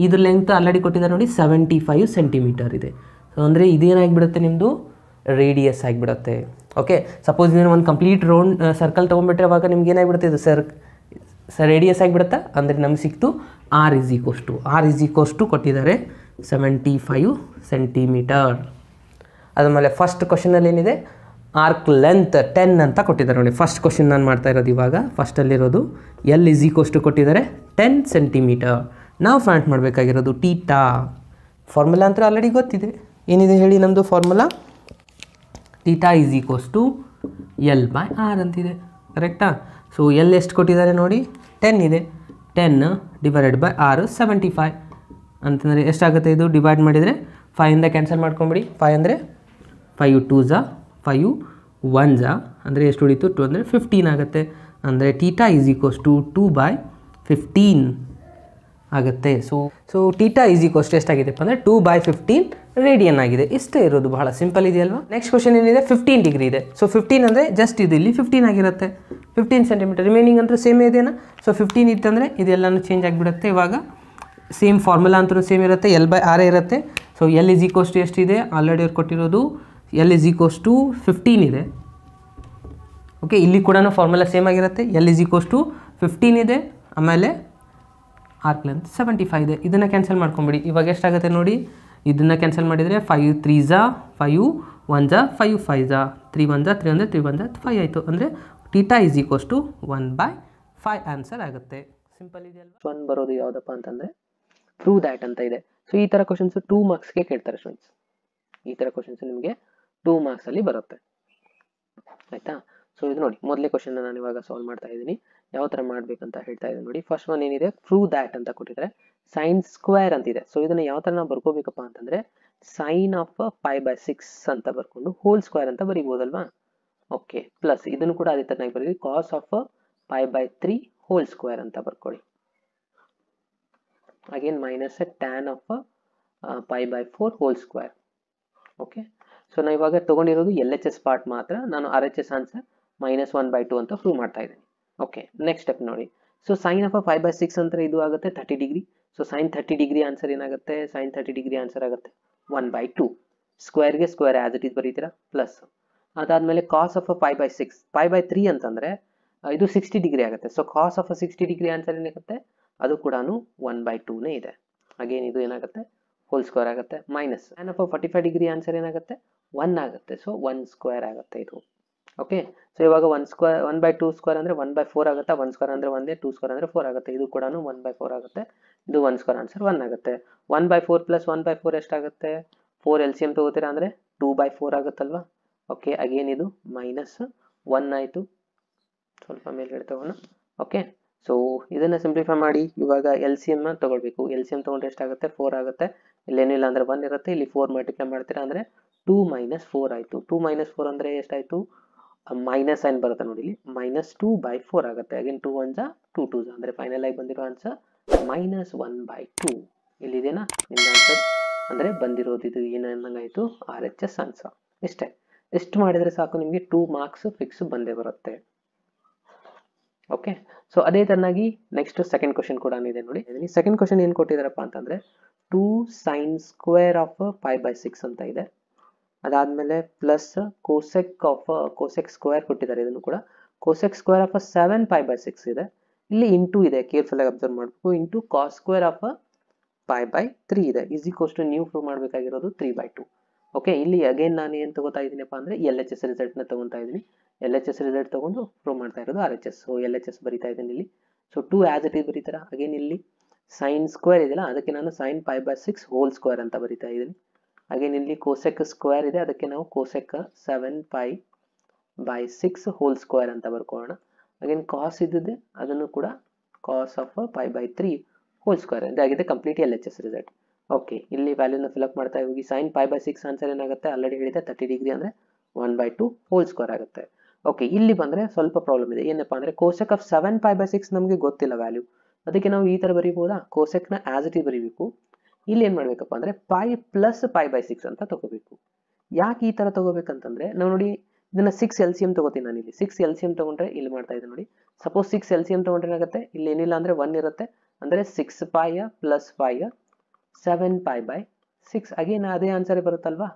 ಇದ್ರ ಲೆಂತ್ ಆಲ್ರೆಡಿ ಕೊಟ್ಟಿದ್ದಾರೆ ನೋಡಿ, 75 ಸೆಂಟಿಮೀಟರ್ ಇದೆ. ಸೊ ಅಂದರೆ ಇದೇನಾಗಿಬಿಡುತ್ತೆ, ನಿಮ್ಮದು ರೇಡಿಯಸ್ ಆಗಿಬಿಡುತ್ತೆ. ಓಕೆ, ಸಪೋಸ್ ನೀವು ಒಂದು ಕಂಪ್ಲೀಟ್ ರೌಂಡ್ ಸರ್ಕಲ್ ತೊಗೊಂಡ್ಬಿಟ್ರೆ ಅವಾಗ ನಿಮ್ಗೆ ಏನಾಗಿಬಿಡುತ್ತೆ, ಇದು ರೇಡಿಯಸ್ ಆಗಿಬಿಡುತ್ತಾ. ಅಂದರೆ ನಮ್ಗೆ ಸಿಕ್ತು R = ಕೊಟ್ಟಿದ್ದಾರೆ 75 ಸೆಂಟಿಮೀಟರ್. ಅದಾದಮೇಲೆ ಫಸ್ಟ್ ಕ್ವಶನಲ್ಲಿ ಏನಿದೆ, ಆರ್ಕ್ ಲೆಂತ್ 10 ಅಂತ ಕೊಟ್ಟಿದ್ದಾರೆ ನೋಡಿ. ಫಸ್ಟ್ ಕ್ವಶನ್ ನಾನು ಮಾಡ್ತಾ ಇರೋದು ಇವಾಗ. ಫಸ್ಟಲ್ಲಿರೋದು L = ಕೊಟ್ಟಿದ್ದಾರೆ 10 ಸೆಂಟಿಮೀಟರ್. ನಾವು ಫೈಂಡ್ ಮಾಡಬೇಕಾಗಿರೋದು ಥೀಟಾ. ಫಾರ್ಮುಲಾ ಅಂತ ಆಲ್ರೆಡಿ ಗೊತ್ತಿದೆ. ಏನಿದೆ ಹೇಳಿ ನಮ್ಮದು ಫಾರ್ಮುಲಾ? ಥೀಟಾ = L/R ಅಂತಿದೆ. ಕರೆಕ್ಟಾ? ಸೊ L ಎಷ್ಟು ಕೊಟ್ಟಿದ್ದಾರೆ ನೋಡಿ, 10 ಇದೆ. 10/R 75 ಅಂತಂದರೆ ಎಷ್ಟಾಗುತ್ತೆ? ಇದು ಡಿವೈಡ್ ಮಾಡಿದರೆ 5ಇಂದ ಕ್ಯಾನ್ಸಲ್ ಮಾಡ್ಕೊಂಬಿಡಿ. 5 ಅಂದರೆ 5 2 5 1 ಅಂದರೆ ಎಷ್ಟು ಉಳಿತು? 2 ಅಂದರೆ 15 ಆಗುತ್ತೆ. ಅಂದರೆ ಥೀಟಾ = 2/15 ಆಗುತ್ತೆ. ಸೊ ಥೀಟಾ ಎಷ್ಟಾಗಿದೆಪ್ಪ ಅಂದರೆ 2/15 ರೇಡಿಯನ್ ಆಗಿದೆ. ಇಷ್ಟೇ ಇರೋದು, ಬಹಳ ಸಿಂಪಲ್ ಇದೆಯಲ್ವಾ. ನೆಕ್ಸ್ಟ್ ಕ್ವಶನ್ ಏನಿದೆ, 15 ಡಿಗ್ರಿ ಇದೆ. ಸೊ 15 ಅಂದರೆ ಜಸ್ಟ್ ಇದು ಇಲ್ಲಿ 15 ಆಗಿರುತ್ತೆ. 15 ಸೆಂಟಿಮೀಟರ್ ರಿಮೈನಿಂಗ್ ಅಂದರೆ ಸೇಮ್ ಇದೆಯಾ? ಸೊ 15 ಇತ್ತಂದರೆ ಇದೆಲ್ಲನೂ ಚೇಂಜ್ ಆಗಿಬಿಡುತ್ತೆ. ಇವಾಗ ಸೇಮ್ ಫಾರ್ಮುಲಾ ಅಂತೂ ಸೇಮ್ ಇರುತ್ತೆ, L/R ಇರುತ್ತೆ. ಸೊ L = ಎಷ್ಟಿದೆ? ಆಲ್ರೆಡಿ ಅವ್ರು ಕೊಟ್ಟಿರೋದು L = 15 ಇದೆ. ಓಕೆ, ಇಲ್ಲಿ ಕೂಡ ಫಾರ್ಮುಲಾ ಸೇಮ್ ಆಗಿರುತ್ತೆ. L = 15 ಇದೆ. ಆಮೇಲೆ ಆರ್ಕ್ ಲೆಂತ್ 75 ಇದೆ. ಇದನ್ನು ಕ್ಯಾನ್ಸಲ್ ಮಾಡ್ಕೊಂಬಿಡಿ. ಇವಾಗ ಎಷ್ಟಾಗುತ್ತೆ ನೋಡಿ, ಇದನ್ನು ಕ್ಯಾನ್ಸಲ್ ಮಾಡಿದರೆ 5 3 5 1 5 5 3 1 3 ಅಂದರೆ 3 1 5 ಆಯಿತು. ಅಂದರೆ ಥೀಟಾ = 1/5 ಆನ್ಸರ್ ಆಗುತ್ತೆ. ಸಿಂಪಲ್ ಇದೆಯಲ್ವ. 1 ಬರೋದು ಯಾವುದಪ್ಪ ಅಂತಂದರೆ ಪ್ರೂವ್ ದ್ಯಾಟ್ ಅಂತ ಇದೆ. ಸೊ ಈ ಥರ ಕ್ವಶನ್ಸು 2 ಮಾರ್ಕ್ಸ್ಗೆ ಕೇಳ್ತಾರೆ ಸ್ಟೂಡೆಂಟ್ಸ್. ಈ ಥರ ಕ್ವಶನ್ಸ್ ನಿಮಗೆ 2 ಮಾರ್ಕ್ಸಲ್ಲಿ ಬರುತ್ತೆ ಆಯಿತಾ. ಸೊ ಇದು ನೋಡಿ ಮೊದಲೇ ಕ್ವಶನ್ ನಾನು ಇವಾಗ ಸಾಲ್ವ್ ಮಾಡ್ತಾ ಇದ್ದೀನಿ. ಯಾವ ಥರ ಮಾಡಬೇಕಂತ ಹೇಳ್ತಾ ಇದ್ದೀನಿ ನೋಡಿ. ಫಸ್ಟ್ ಒನ್ ಏನಿದೆ, ಪ್ರೂವ್ ದ್ಯಾಟ್ ಅಂತ ಕೊಟ್ಟಿದ್ದಾರೆ, ಸೈನ್ ಸ್ಕ್ವೇರ್ ಅಂತಿದೆ. ಸೊ ಇದನ್ನು ಯಾವ ಥರ ನಾವು ಬರ್ಕೋಬೇಕಪ್ಪ ಅಂತಂದರೆ ಸೈನ್ ಆಫ್ π/6 ಅಂತ ಬರ್ಕೊಂಡು ಹೋಲ್ ಸ್ಕ್ವೇರ್ ಅಂತ ಬರೀಬೋದಲ್ವಾ. ಓಕೆ, ಪ್ಲಸ್ ಇದನ್ನು ಕೂಡ ಅದೇ ಥರನಾಗಿ ಬರೀರಿ, ಕಾಸ್ ಆಫ್ π/3 ಹೋಲ್ ಸ್ಕ್ವೇರ್ ಅಂತ ಬರ್ಕೊಳ್ಳಿ. Again minus tan of π/4 whole square. Okay, so ನಾವು ಇವಾಗ ತೊಗೊಂಡಿರೋದು LHS ಪಾರ್ಟ್ ಮಾತ್ರ, ನಾನು RHS ಆನ್ಸರ್ -1/2 ಅಂತ ಪ್ರೂವ್ ಮಾಡ್ತಾ ಇದ್ದೀನಿ. ಓಕೆ, ನೆಕ್ಸ್ಟ್ ಸ್ಟೆಪ್ ನೋಡಿ. ಸೊ ಸೈನ್ ಆಫ್ π/6 ಅಂದರೆ ಇದು ಆಗುತ್ತೆ 30 degree. So sine 30 degree answer ಏನಾಗುತ್ತೆ, ಸೈನ್ 30 ಡಿಗ್ರಿ ಆನ್ಸರ್ ಆಗುತ್ತೆ 1/2. ಸ್ಕ್ವೇರ್ಗೆ ಸ್ಕ್ವೇರ್ ಆಸ್ ಇಟ್ ಈಸ್ ಬರೀತೀರಾ, ಪ್ಲಸ್ ಅದಾದಮೇಲೆ ಕಾಸ್ ಆಫ್ π/6 π/3 ಅಂತಂದರೆ ಇದು 60 ಡಿಗ್ರಿ ಆಗುತ್ತೆ. So cos of 60 degree answer ಏನಾಗುತ್ತೆ, ಅದು ಕೂಡ 1/2ನೇ ಇದೆ. ಅಗೇನ್ ಇದು ಏನಾಗುತ್ತೆ, ಹೋಲ್ ಸ್ಕ್ವೇರ್ ಆಗುತ್ತೆ. Minus tan of 45 degree answer ಏನಾಗುತ್ತೆ, 1 ಆಗುತ್ತೆ. ಸೊ 1 ಸ್ಕ್ವೇರ್ ಆಗುತ್ತೆ ಇದು. ಓಕೆ, ಸೊ ಇವಾಗ 1/2 ಸ್ಕ್ವೇರ್ ಅಂದರೆ 1/4 ಆಗುತ್ತೆ. 1 ಸ್ಕ್ವೇರ್ ಅಂದರೆ 1, 2 ಸ್ಕ್ವೇರ್ ಅಂದರೆ 4 ಆಗುತ್ತೆ. ಇದು ಕೂಡ 1/4 ಆಗುತ್ತೆ. ಇದು 1 ಸ್ಕ್ವೇರ್ ಆನ್ಸರ್ 1 ಆಗುತ್ತೆ. 1/4 ಪ್ಲಸ್ 1/4 ಎಷ್ಟಾಗುತ್ತೆ, 4 LCM ತಗೋತೀರಾ ಅಂದರೆ 2/4 ಆಗುತ್ತಲ್ವಾ. ಓಕೆ, ಅಗೇನ್ ಇದು -1 ಆಯಿತು. ಸ್ವಲ್ಪ ಮೇಲ್ಗಡೆ ತಗೋಣ. ಓಕೆ, ಸೊ ಇದನ್ನು ಸಿಂಪ್ಲಿಫೈ ಮಾಡಿ ಇವಾಗ LCM ತಗೊಳ್ಬೇಕು. LCM ತಗೊಂಡ್ರೆ ಎಷ್ಟಾಗುತ್ತೆ, 4 ಆಗುತ್ತೆ. ಇಲ್ಲೇನಿಲ್ಲ ಅಂದರೆ 1 ಇರುತ್ತೆ. ಇಲ್ಲಿ 4 ಮಲ್ಟಿಪ್ಲೈ ಮಾಡ್ತೀರಾ ಅಂದರೆ 2 - 4 ಆಯಿತು. 2 - 4 ಅಂದರೆ ಎಷ್ಟಾಯಿತು, ಮೈನಸ್ ಸೈನ್ ಬರುತ್ತೆ ನೋಡಿ ಇಲ್ಲಿ, -2/4 ಆಗುತ್ತೆ. ಅಗೇನ್ 2 1 2 2 ಅಂದರೆ ಫೈನಲ್ ಆಗಿ ಬಂದಿರೋ ಆನ್ಸರ್ -1/2. ಇಲ್ಲಿದೆನಾ ನಿಮ್ದು ಆನ್ಸರ್, ಅಂದರೆ ಬಂದಿರೋದು ಇದು ಏನು ಅನ್ನಂಗಾಯಿತು, RHS ಆನ್ಸರ್. ಇಷ್ಟೇ, ಎಷ್ಟು ಮಾಡಿದರೆ ಸಾಕು ನಿಮಗೆ 2 ಮಾರ್ಕ್ಸ್ ಫಿಕ್ಸ್ ಬಂದೇ ಬರುತ್ತೆ. ಓಕೆ, ಸೊ ಅದೇ ತರನಾಗಿ ನೆಕ್ಸ್ಟ್ ಸೆಕೆಂಡ್ ಕ್ವಶನ್ ಕೂಡ ಇದೆ ನೋಡಿ. ಸೆಕೆಂಡ್ ಕ್ವಶನ್ ಏನು ಕೊಟ್ಟಿದ್ದಾರಪ್ಪ ಅಂತಂದರೆ 2 sin ಸ್ಕ್ವೇರ್ ಆಫ್ π/6 ಅಂತ ಇದೆ. ಅದಾದಮೇಲೆ ಪ್ಲಸ್ ಕೋಸೆಕ್ ಸ್ಕ್ವೇರ್ ಕೊಟ್ಟಿದ್ದಾರೆ. ಇದನ್ನು ಕೂಡ ಕೋಸೆಕ್ ಸ್ಕ್ವೇರ್ ಆಫ್ 7 π/6 ಇದೆ. ಇಲ್ಲಿ ಇಂಟು ಇದೆ, ಕೇರ್ಫುಲ್ ಆಗಿ ಅಬ್ಸರ್ವ್ ಮಾಡಬೇಕು. ಇಂಟು ಕಾಸ್ ಸ್ಕ್ವೇರ್ ಆಫ್ π/3 ಇದೆ. ಈಸ್ ಈಕ್ವಲ್ಸ್ ಟು ನೀವು ಪ್ರೂವ್ ಮಾಡಬೇಕಾಗಿರೋದು 3/2. ಓಕೆ, ಇಲ್ಲಿ ಅಗೇನ್ ನಾನು ಏನು ತಗೋತಾ ಇದ್ದೀನಪ್ಪ ಅಂದರೆ LHS ರಿಸಲ್ಟ್ನ ತಗೊತಾ ಇದ್ದೀನಿ. LHS ರಿಸಲ್ಟ್ ತಗೊಂಡು ಪ್ರೂವ್ ಮಾಡ್ತಾ ಇರೋದು RHS. ಸೊ LHS ಬರಿತಾ ಇದ್ದೀನಿ ಇಲ್ಲಿ. ಸೊ 2 ಆಸ್ ಇಟ್ ಈಸ್ ಬರೀತಾರ. ಅಗೇನ್ ಇಲ್ಲಿ ಸೈನ್ ಸ್ಕ್ವೇರ್ ಇದೆಯಲ್ಲ, ಅದಕ್ಕೆ ನಾನು ಸೈನ್ π/6 ಹೋಲ್ ಸ್ಕ್ವೇರ್ ಅಂತ ಬರಿತಾ ಇದ್ದೀನಿ. ಅಗೇನ್ ಇಲ್ಲಿ ಕೋಸೆಕ್ ಸ್ಕ್ವೇರ್ ಇದೆ, ಅದಕ್ಕೆ ನಾವು ಕೋಸೆಕ್ 7π/6 ಹೋಲ್ ಸ್ಕ್ವೇರ್ ಅಂತ ಬರ್ಕೊಳ್ಳೋಣ. ಅಗೇನ್ ಕಾಸ್ ಇದ್ದಿದೆ, ಅದನ್ನು ಕೂಡ ಕಾಸ್ ಆಫ್ π/3 ಹೋಲ್ ಸ್ಕ್ವೇರ್ ಇದಾಗಿದೆ ಕಂಪ್ಲೀಟ್ LHS ರಿಸಲ್ಟ್. ಓಕೆ, ಇಲ್ಲಿ ವ್ಯಾಲ್ಯೂನ ಫಿಲಪ್ ಮಾಡ್ತಾ ಹೋಗಿ ಸೈನ್ π/6 ಆನ್ಸರ್ ಏನಾಗುತ್ತೆ, ಆಲ್ರೆಡಿ ಹೇಳಿದೆ 30 ಡಿಗ್ರಿ ಅಂದರೆ 1/2 ಹೋಲ್ ಸ್ಕ್ವೇರ್ ಆಗುತ್ತೆ. ಓಕೆ, ಇಲ್ಲಿ ಬಂದರೆ ಸ್ವಲ್ಪ ಪ್ರಾಬ್ಲಮ್ ಇದೆ. ಏನಪ್ಪ ಅಂದರೆ ಕೋಸೆಕ್ ಆಫ್ 7 π/6 ನಮಗೆ ಗೊತ್ತಿಲ್ಲ ವ್ಯಾಲ್ಯೂ, ಅದಕ್ಕೆ ನಾವು ಈ ಥರ ಬರೀಬೋದಾ, ಕೋಸೆಕ್ನ ಆಸ್ ಇಟ್ ಈಸ್ ಬರೀಬೇಕು. ಇಲ್ಲಿ ಏನು ಮಾಡಬೇಕಪ್ಪ ಅಂದರೆ π ಪ್ಲಸ್ π/6 ಅಂತ ತಗೋಬೇಕು. ಯಾಕೆ ಈ ಥರ ತಗೋಬೇಕಂತಂದರೆ, ನಾವು ನೋಡಿ ಇದನ್ನು 6 LCM ತಗೋತೀನಿ ನಾನು. ಇಲ್ಲಿ 6 LCM ತಗೊಂಡ್ರೆ ಇಲ್ಲಿ ಮಾಡ್ತಾ ಇದ್ದೀನಿ ನೋಡಿ. ಸಪೋಸ್ 6 LCM ತಗೊಂಡ್ರೆ ಏನಾಗುತ್ತೆ, ಇಲ್ಲಿ ಏನಿಲ್ಲ ಅಂದರೆ 1 ಇರುತ್ತೆ, ಅಂದರೆ 6π ಪ್ಲಸ್ π 7π/6. ಅಗೇನ್ ಅದೇ ಆನ್ಸರ್ ಬರುತ್ತಲ್ವಾ.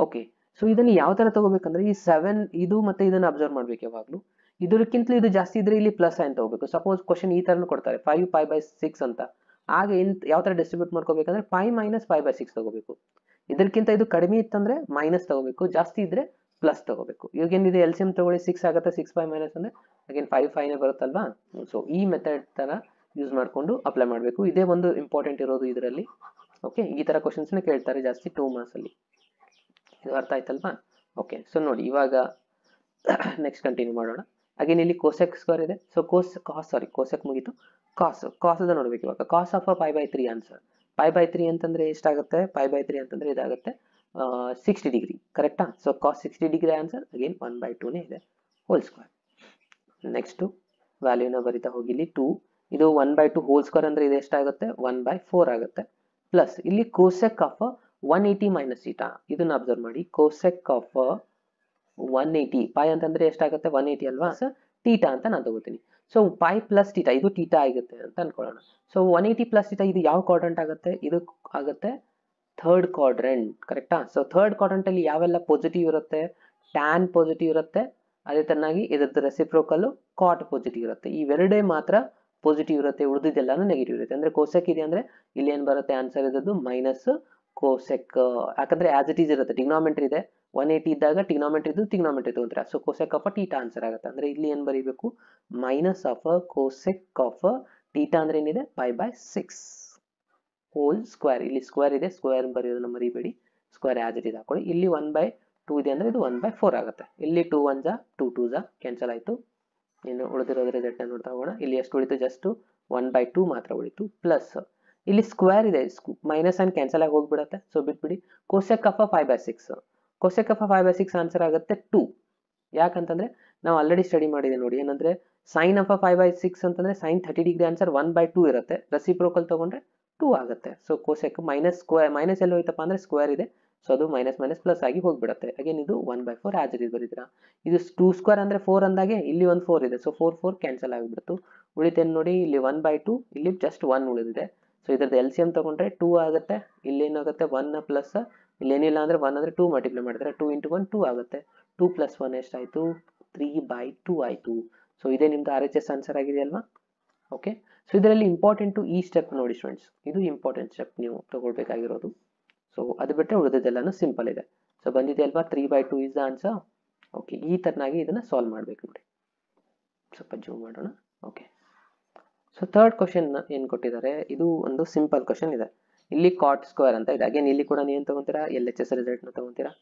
ಓಕೆ, ಸೊ ಇದನ್ನು ಯಾವ ಥರ ತಗೋಬೇಕಂದ್ರೆ ಈ 7 ಇದು ಮತ್ತೆ ಇದನ್ನು ಅಬ್ಸರ್ವ್ ಮಾಡಬೇಕು ಯಾವಾಗಲೂ. ಇದಕ್ಕಿಂತಲೂ ಇದು ಜಾಸ್ತಿ ಇದ್ರೆ ಇಲ್ಲಿ ಪ್ಲಸ್ ಸೈನ್ ತಗೋಬೇಕು. ಸಪೋಸ್ ಕ್ವಶನ್ ಈ ಥರನೂ ಕೊಡ್ತಾರೆ 5π/6 ಅಂತ, ಆಗ ಯಾವ ಥರ ಡಿಸ್ಟ್ರಿಬ್ಯೂಟ್ ಮಾಡ್ಕೋಬೇಕಂದ್ರೆ 5 - π/6 ತಗೋಬೇಕು. ಇದಕ್ಕಿಂತ ಇದು ಕಡಿಮೆ ಇತ್ತಂದ್ರೆ ಮೈನಸ್ ತಗೋಬೇಕು, ಜಾಸ್ತಿ ಇದ್ರೆ ಪ್ಲಸ್ ತಗೋಬೇಕು. ಇವಾಗ ಏನಿದೆ LCM ತಗೊಳ್ಳಿ 6 ಆಗುತ್ತೆ, 6π ಮೈನಸ್ ಅಂದರೆ ಅಗೇನ್ 5 ಬರುತ್ತಲ್ವಾ. ಸೊ ಈ ಮೆಥಡ್ ಥರ ಯೂಸ್ ಮಾಡಿಕೊಂಡು ಅಪ್ಲೈ ಮಾಡಬೇಕು. ಇದೇ ಒಂದು ಇಂಪಾರ್ಟೆಂಟ್ ಇರೋದು ಇದರಲ್ಲಿ. ಓಕೆ, ಈ ಥರ ಕ್ವಶನ್ಸ್ನ ಕೇಳ್ತಾರೆ ಜಾಸ್ತಿ 2 ಮಾರ್ಕ್ಸಲ್ಲಿ. ಇದು ಅರ್ಥ ಆಯ್ತಲ್ವಾ. ಓಕೆ, ಸೊ ನೋಡಿ ಇವಾಗ ನೆಕ್ಸ್ಟ್ ಕಂಟಿನ್ಯೂ ಮಾಡೋಣ. ಅಗೇನ್ ಇಲ್ಲಿ ಕೋಸೆಕ್ ಸ್ಕ್ವೇರ್ ಇದೆ. ಸೊ ಕೋಸೆಕ್ ಮುಗೀತು. ಕಾಸದ ನೋಡ್ಬೇಕು ಇವಾಗ. ಕಾಸ್ ಆಫ್ π/3 ಆನ್ಸರ್. π/3 ಅಂತಂದ್ರೆ ಎಷ್ಟಾಗುತ್ತೆ, π/3 ಅಂತಂದ್ರೆ ಇದಾಗುತ್ತೆ 60 ಡಿಗ್ರಿ, ಕರೆಕ್ಟಾ. So cos 60 degree answer again 1/2ನೇ ಇದೆ ಹೋಲ್ ಸ್ಕ್ವೇರ್. ನೆಕ್ಸ್ಟು ವ್ಯಾಲ್ಯೂನ ಬರಿತಾ ಹೋಗಿ ಇಲ್ಲಿ 2, ಇದು 1/2 ಹೋಲ್ ಸ್ಕ್ವೇರ್ ಅಂದರೆ ಇದು ಎಷ್ಟಾಗುತ್ತೆ 1/4 ಆಗುತ್ತೆ. ಪ್ಲಸ್ ಇಲ್ಲಿ ಕೋಸೆಕ್ ಆಫ್ 180 ಮೈನಸ್ ಥೀಟಾ, ಇದನ್ನ ಅಬ್ಸರ್ವ್ ಮಾಡಿ. ಕೋಸೆಕ್ ಆಫ್ 180 ಪೈ ಅಂತಂದ್ರೆ ಎಷ್ಟಾಗುತ್ತೆ 180 ಅಲ್ವಾ, ಥೀಟಾ ಅಂತ ನಾನು ತಗೋತೀನಿ. ಸೊ ಪೈ ಪ್ಲಸ್ ಥೀಟಾ, ಇದು ಥೀಟಾ ಆಗುತ್ತೆ ಅಂತ ಅನ್ಕೊಳ್ಳೋಣ. ಸೊ 180 ಪ್ಲಸ್ ಥೀಟಾ ಇದು ಯಾವ ಕ್ವಾಡ್ರೆಂಟ್ ಆಗುತ್ತೆ, ಇದು ಆಗುತ್ತೆ ಥರ್ಡ್ ಕ್ವಾಡ್ರೆಂಟ್, ಕರೆಕ್ಟಾ. ಸೊ ಥರ್ಡ್ ಕ್ವಾಡ್ರೆಂಟ್ ಅಲ್ಲಿ ಯಾವೆಲ್ಲ ಪಾಸಿಟಿವ್ ಇರುತ್ತೆ, ಟ್ಯಾನ್ ಪಾಸಿಟಿವ್ ಇರುತ್ತೆ. ಅದೇ ತರನಾಗಿ ಇದ್ರದ್ದು ರೆಸಿಪ್ರೋಕಲ್ ಕಾಟ್ ಪಾಸಿಟಿವ್ ಇರುತ್ತೆ. ಇವೆರಡೇ ಮಾತ್ರ ಪಾಸಿಟಿವ್ ಇರುತ್ತೆ, ಉಳಿದಿದ್ದೆಲ್ಲಾನು ನೆಗೆಟಿವ್ ಇರುತ್ತೆ. ಅಂದ್ರೆ ಕೋಸೆಕ್ ಇದೆ ಅಂದ್ರೆ ಇಲ್ಲಿ ಏನ್ ಬರುತ್ತೆ ಆನ್ಸರ್ ಇರೋದು ಮೈನಸ್ ಕೋಸೆಕ್, ಯಾಕಂದ್ರೆ ಆಸ್ ಇಟ್ ಈಸ್ ಇರುತ್ತೆ. ಟಿಗ್ನಾಮೆಂಟ್ರಿ ಇದೆ, 180 ಇದ್ದಾಗ ಟಿಗ್ನಾಮೆಂಟ್ರಿ ತಗೊಂತೀರಾ. So cosec of theta answer ಆಗುತ್ತೆ. ಅಂದ್ರೆ ಇಲ್ಲಿ ಏನ್ ಬರೀಬೇಕು, minus of cosec of theta ಅಂದ್ರೆ ಏನಿದೆ π/6 ಹೋಲ್ ಸ್ಕ್ವೇರ್. ಇಲ್ಲಿ ಸ್ಕ್ವೇರ್ ಇದೆ, ಸ್ಕ್ವೇರ್ ಬರೆಯೋದನ್ನ ಮರಿಬೇಡಿ. ಸ್ಕ್ವೇರ್ ಆಸ್ ಇಟ್ ಇಸ್ ಹಾಕೊಳ್ಳಿ. ಇಲ್ಲಿ 1/2 ಇದೆ ಅಂದರೆ ಇದು 1/4 ಆಗುತ್ತೆ. ಇಲ್ಲಿ 2 1 ಜಾ 2 2 ಜಾ ಕ್ಯಾನ್ಸಲ್ ಆಯಿತು. ಇನ್ನು ಉಳಿದಿರೋದ್ರ ರಿಸಲ್ಟ್ನ ನೋಡ್ತಾ ಹೋಗೋಣ. ಇಲ್ಲಿ ಎಷ್ಟು ಉಳಿತು? ಜಸ್ಟ್ 1/2 ಮಾತ್ರ ಉಳಿತು. ಪ್ಲಸ್ ಇಲ್ಲಿ ಸ್ಕ್ವೇರ್ ಇದೆ, ಮೈನಸ್ ಆ್ಯಂಡ್ ಕ್ಯಾನ್ಸಲ್ ಆಗಿ ಹೋಗ್ಬಿಡುತ್ತೆ, ಸೊ ಬಿಟ್ಬಿಡಿ. Cosec of 5/6, cosec of 5/6 answer ಆಗುತ್ತೆ 2. ಯಾಕಂತಂದ್ರೆ ನಾವು ಆಲ್ರೆಡಿ ಸ್ಟಡಿ ಮಾಡಿದೆ ನೋಡಿ, ಏನಂದ್ರೆ ಸೈನ್ ಆಫ್ 5/6 ಅಂತಂದ್ರೆ ಸೈನ್ 30 ಡಿಗ್ರಿ ಆನ್ಸರ್ 1/2 ಇರುತ್ತೆ, ರೆಸಿಪ್ರೋಕಲ್ ತಗೊಂಡ್ರೆ 2 ಆಗುತ್ತೆ. So cosec minus square, minus ಎಲ್ಲಿ ಹೋಯ್ತಪ್ಪ ಅಂದ್ರೆ ಸ್ಕ್ವೇರ್ ಇದೆ, ಸೊ ಅದು ಮೈನಸ್ ಮೈನಸ್ ಪ್ಲಸ್ ಆಗಿ ಹೋಗ್ಬಿಡುತ್ತೆ. ಅಗೇನ್ ಇದು 1/4 ಆಸ್ ಇಟ್ ಇಸ್ ಬರೀತೀರಾ. ಇದು 2 ಸ್ಕ್ವೇರ್ ಅಂದ್ರೆ 4 ಅಂದಾಗೆ ಇಲ್ಲಿ ಒಂದು 4 ಇದೆ, ಸೊ 4 4 ಕ್ಯಾನ್ಸಲ್ ಆಗಿಬಿಡ್ತು. ಉಳಿತೇನು ನೋಡಿ, ಇಲ್ಲಿ 1/2, ಇಲ್ಲಿ ಜಸ್ಟ್ 1 ಉಳಿದಿದೆ. ಸೊ ಇದ್ರದ್ದು ಎಲ್ ಸಿ ಎಂ ತಗೊಂಡ್ರೆ 2 ಆಗುತ್ತೆ. ಇಲ್ಲಿ ಏನಾಗುತ್ತೆ 1 ಪ್ಲಸ್, ಇಲ್ಲಿ ಏನಿಲ್ಲ ಅಂದ್ರೆ 1 ಅಂದ್ರೆ 2 ಮಲ್ಟಿಪ್ಲೈ ಮಾಡಿದ್ರೆ 2 × 1 2 ಆಗುತ್ತೆ. 2 + 1 ಎಷ್ಟಾಯಿತು? 3/2 ಆಯಿತು. ಸೊ ಇದೇ ನಿಮ್ದು ಆರ್ ಎಚ್ ಎಸ್ ಆನ್ಸರ್ ಆಗಿದೆ ಅಲ್ವಾ? ಓಕೆ, ಸೊ ಇದರಲ್ಲಿ ಇಂಪಾರ್ಟೆಂಟು ಈ ಸ್ಟೆಪ್ ನೋಡಿ ಸ್ಟೂಡೆಂಟ್ಸ್, ಇದು ಇಂಪಾರ್ಟೆಂಟ್ ಸ್ಟೆಪ್ ನೀವು ತಗೊಳ್ಬೇಕಾಗಿರೋದು. ಸೊ ಅದು ಬಿಟ್ಟರೆ ಉಳಿದದ್ದೆಲ್ಲನೂ ಸಿಂಪಲ್ ಇದೆ. ಸೊ ಬಂದಿದೆ ಅಲ್ವಾ, 3/2 ಇಸ್ ದ ಆನ್ಸರ್. ಓಕೆ, ಈ ಥರನಾಗಿ ಇದನ್ನು ಸಾಲ್ವ್ ಮಾಡಬೇಕು ನೋಡಿ. ಸ್ವಲ್ಪ ಜೂಮ್ ಮಾಡೋಣ. ಓಕೆ, ಸೊ ಥರ್ಡ್ ಕ್ವಶನ್ ಏನು ಕೊಟ್ಟಿದ್ದಾರೆ, ಇದು ಒಂದು ಸಿಂಪಲ್ ಕ್ವಶನ್ ಇದೆ. ಇಲ್ಲಿ ಕಾಟ್ ಸ್ಕ್ವೇರ್ ಅಂತ ಇದೆ. ಅಗೇನ್ ಇಲ್ಲಿ ಕೂಡ ಏನು ತಗೊಂತೀರಾ? ಎಲ್ ಎಚ್ ಎಸ್ ರಿಸಲ್ಟ್ನ ತಗೊಂತೀರಾ,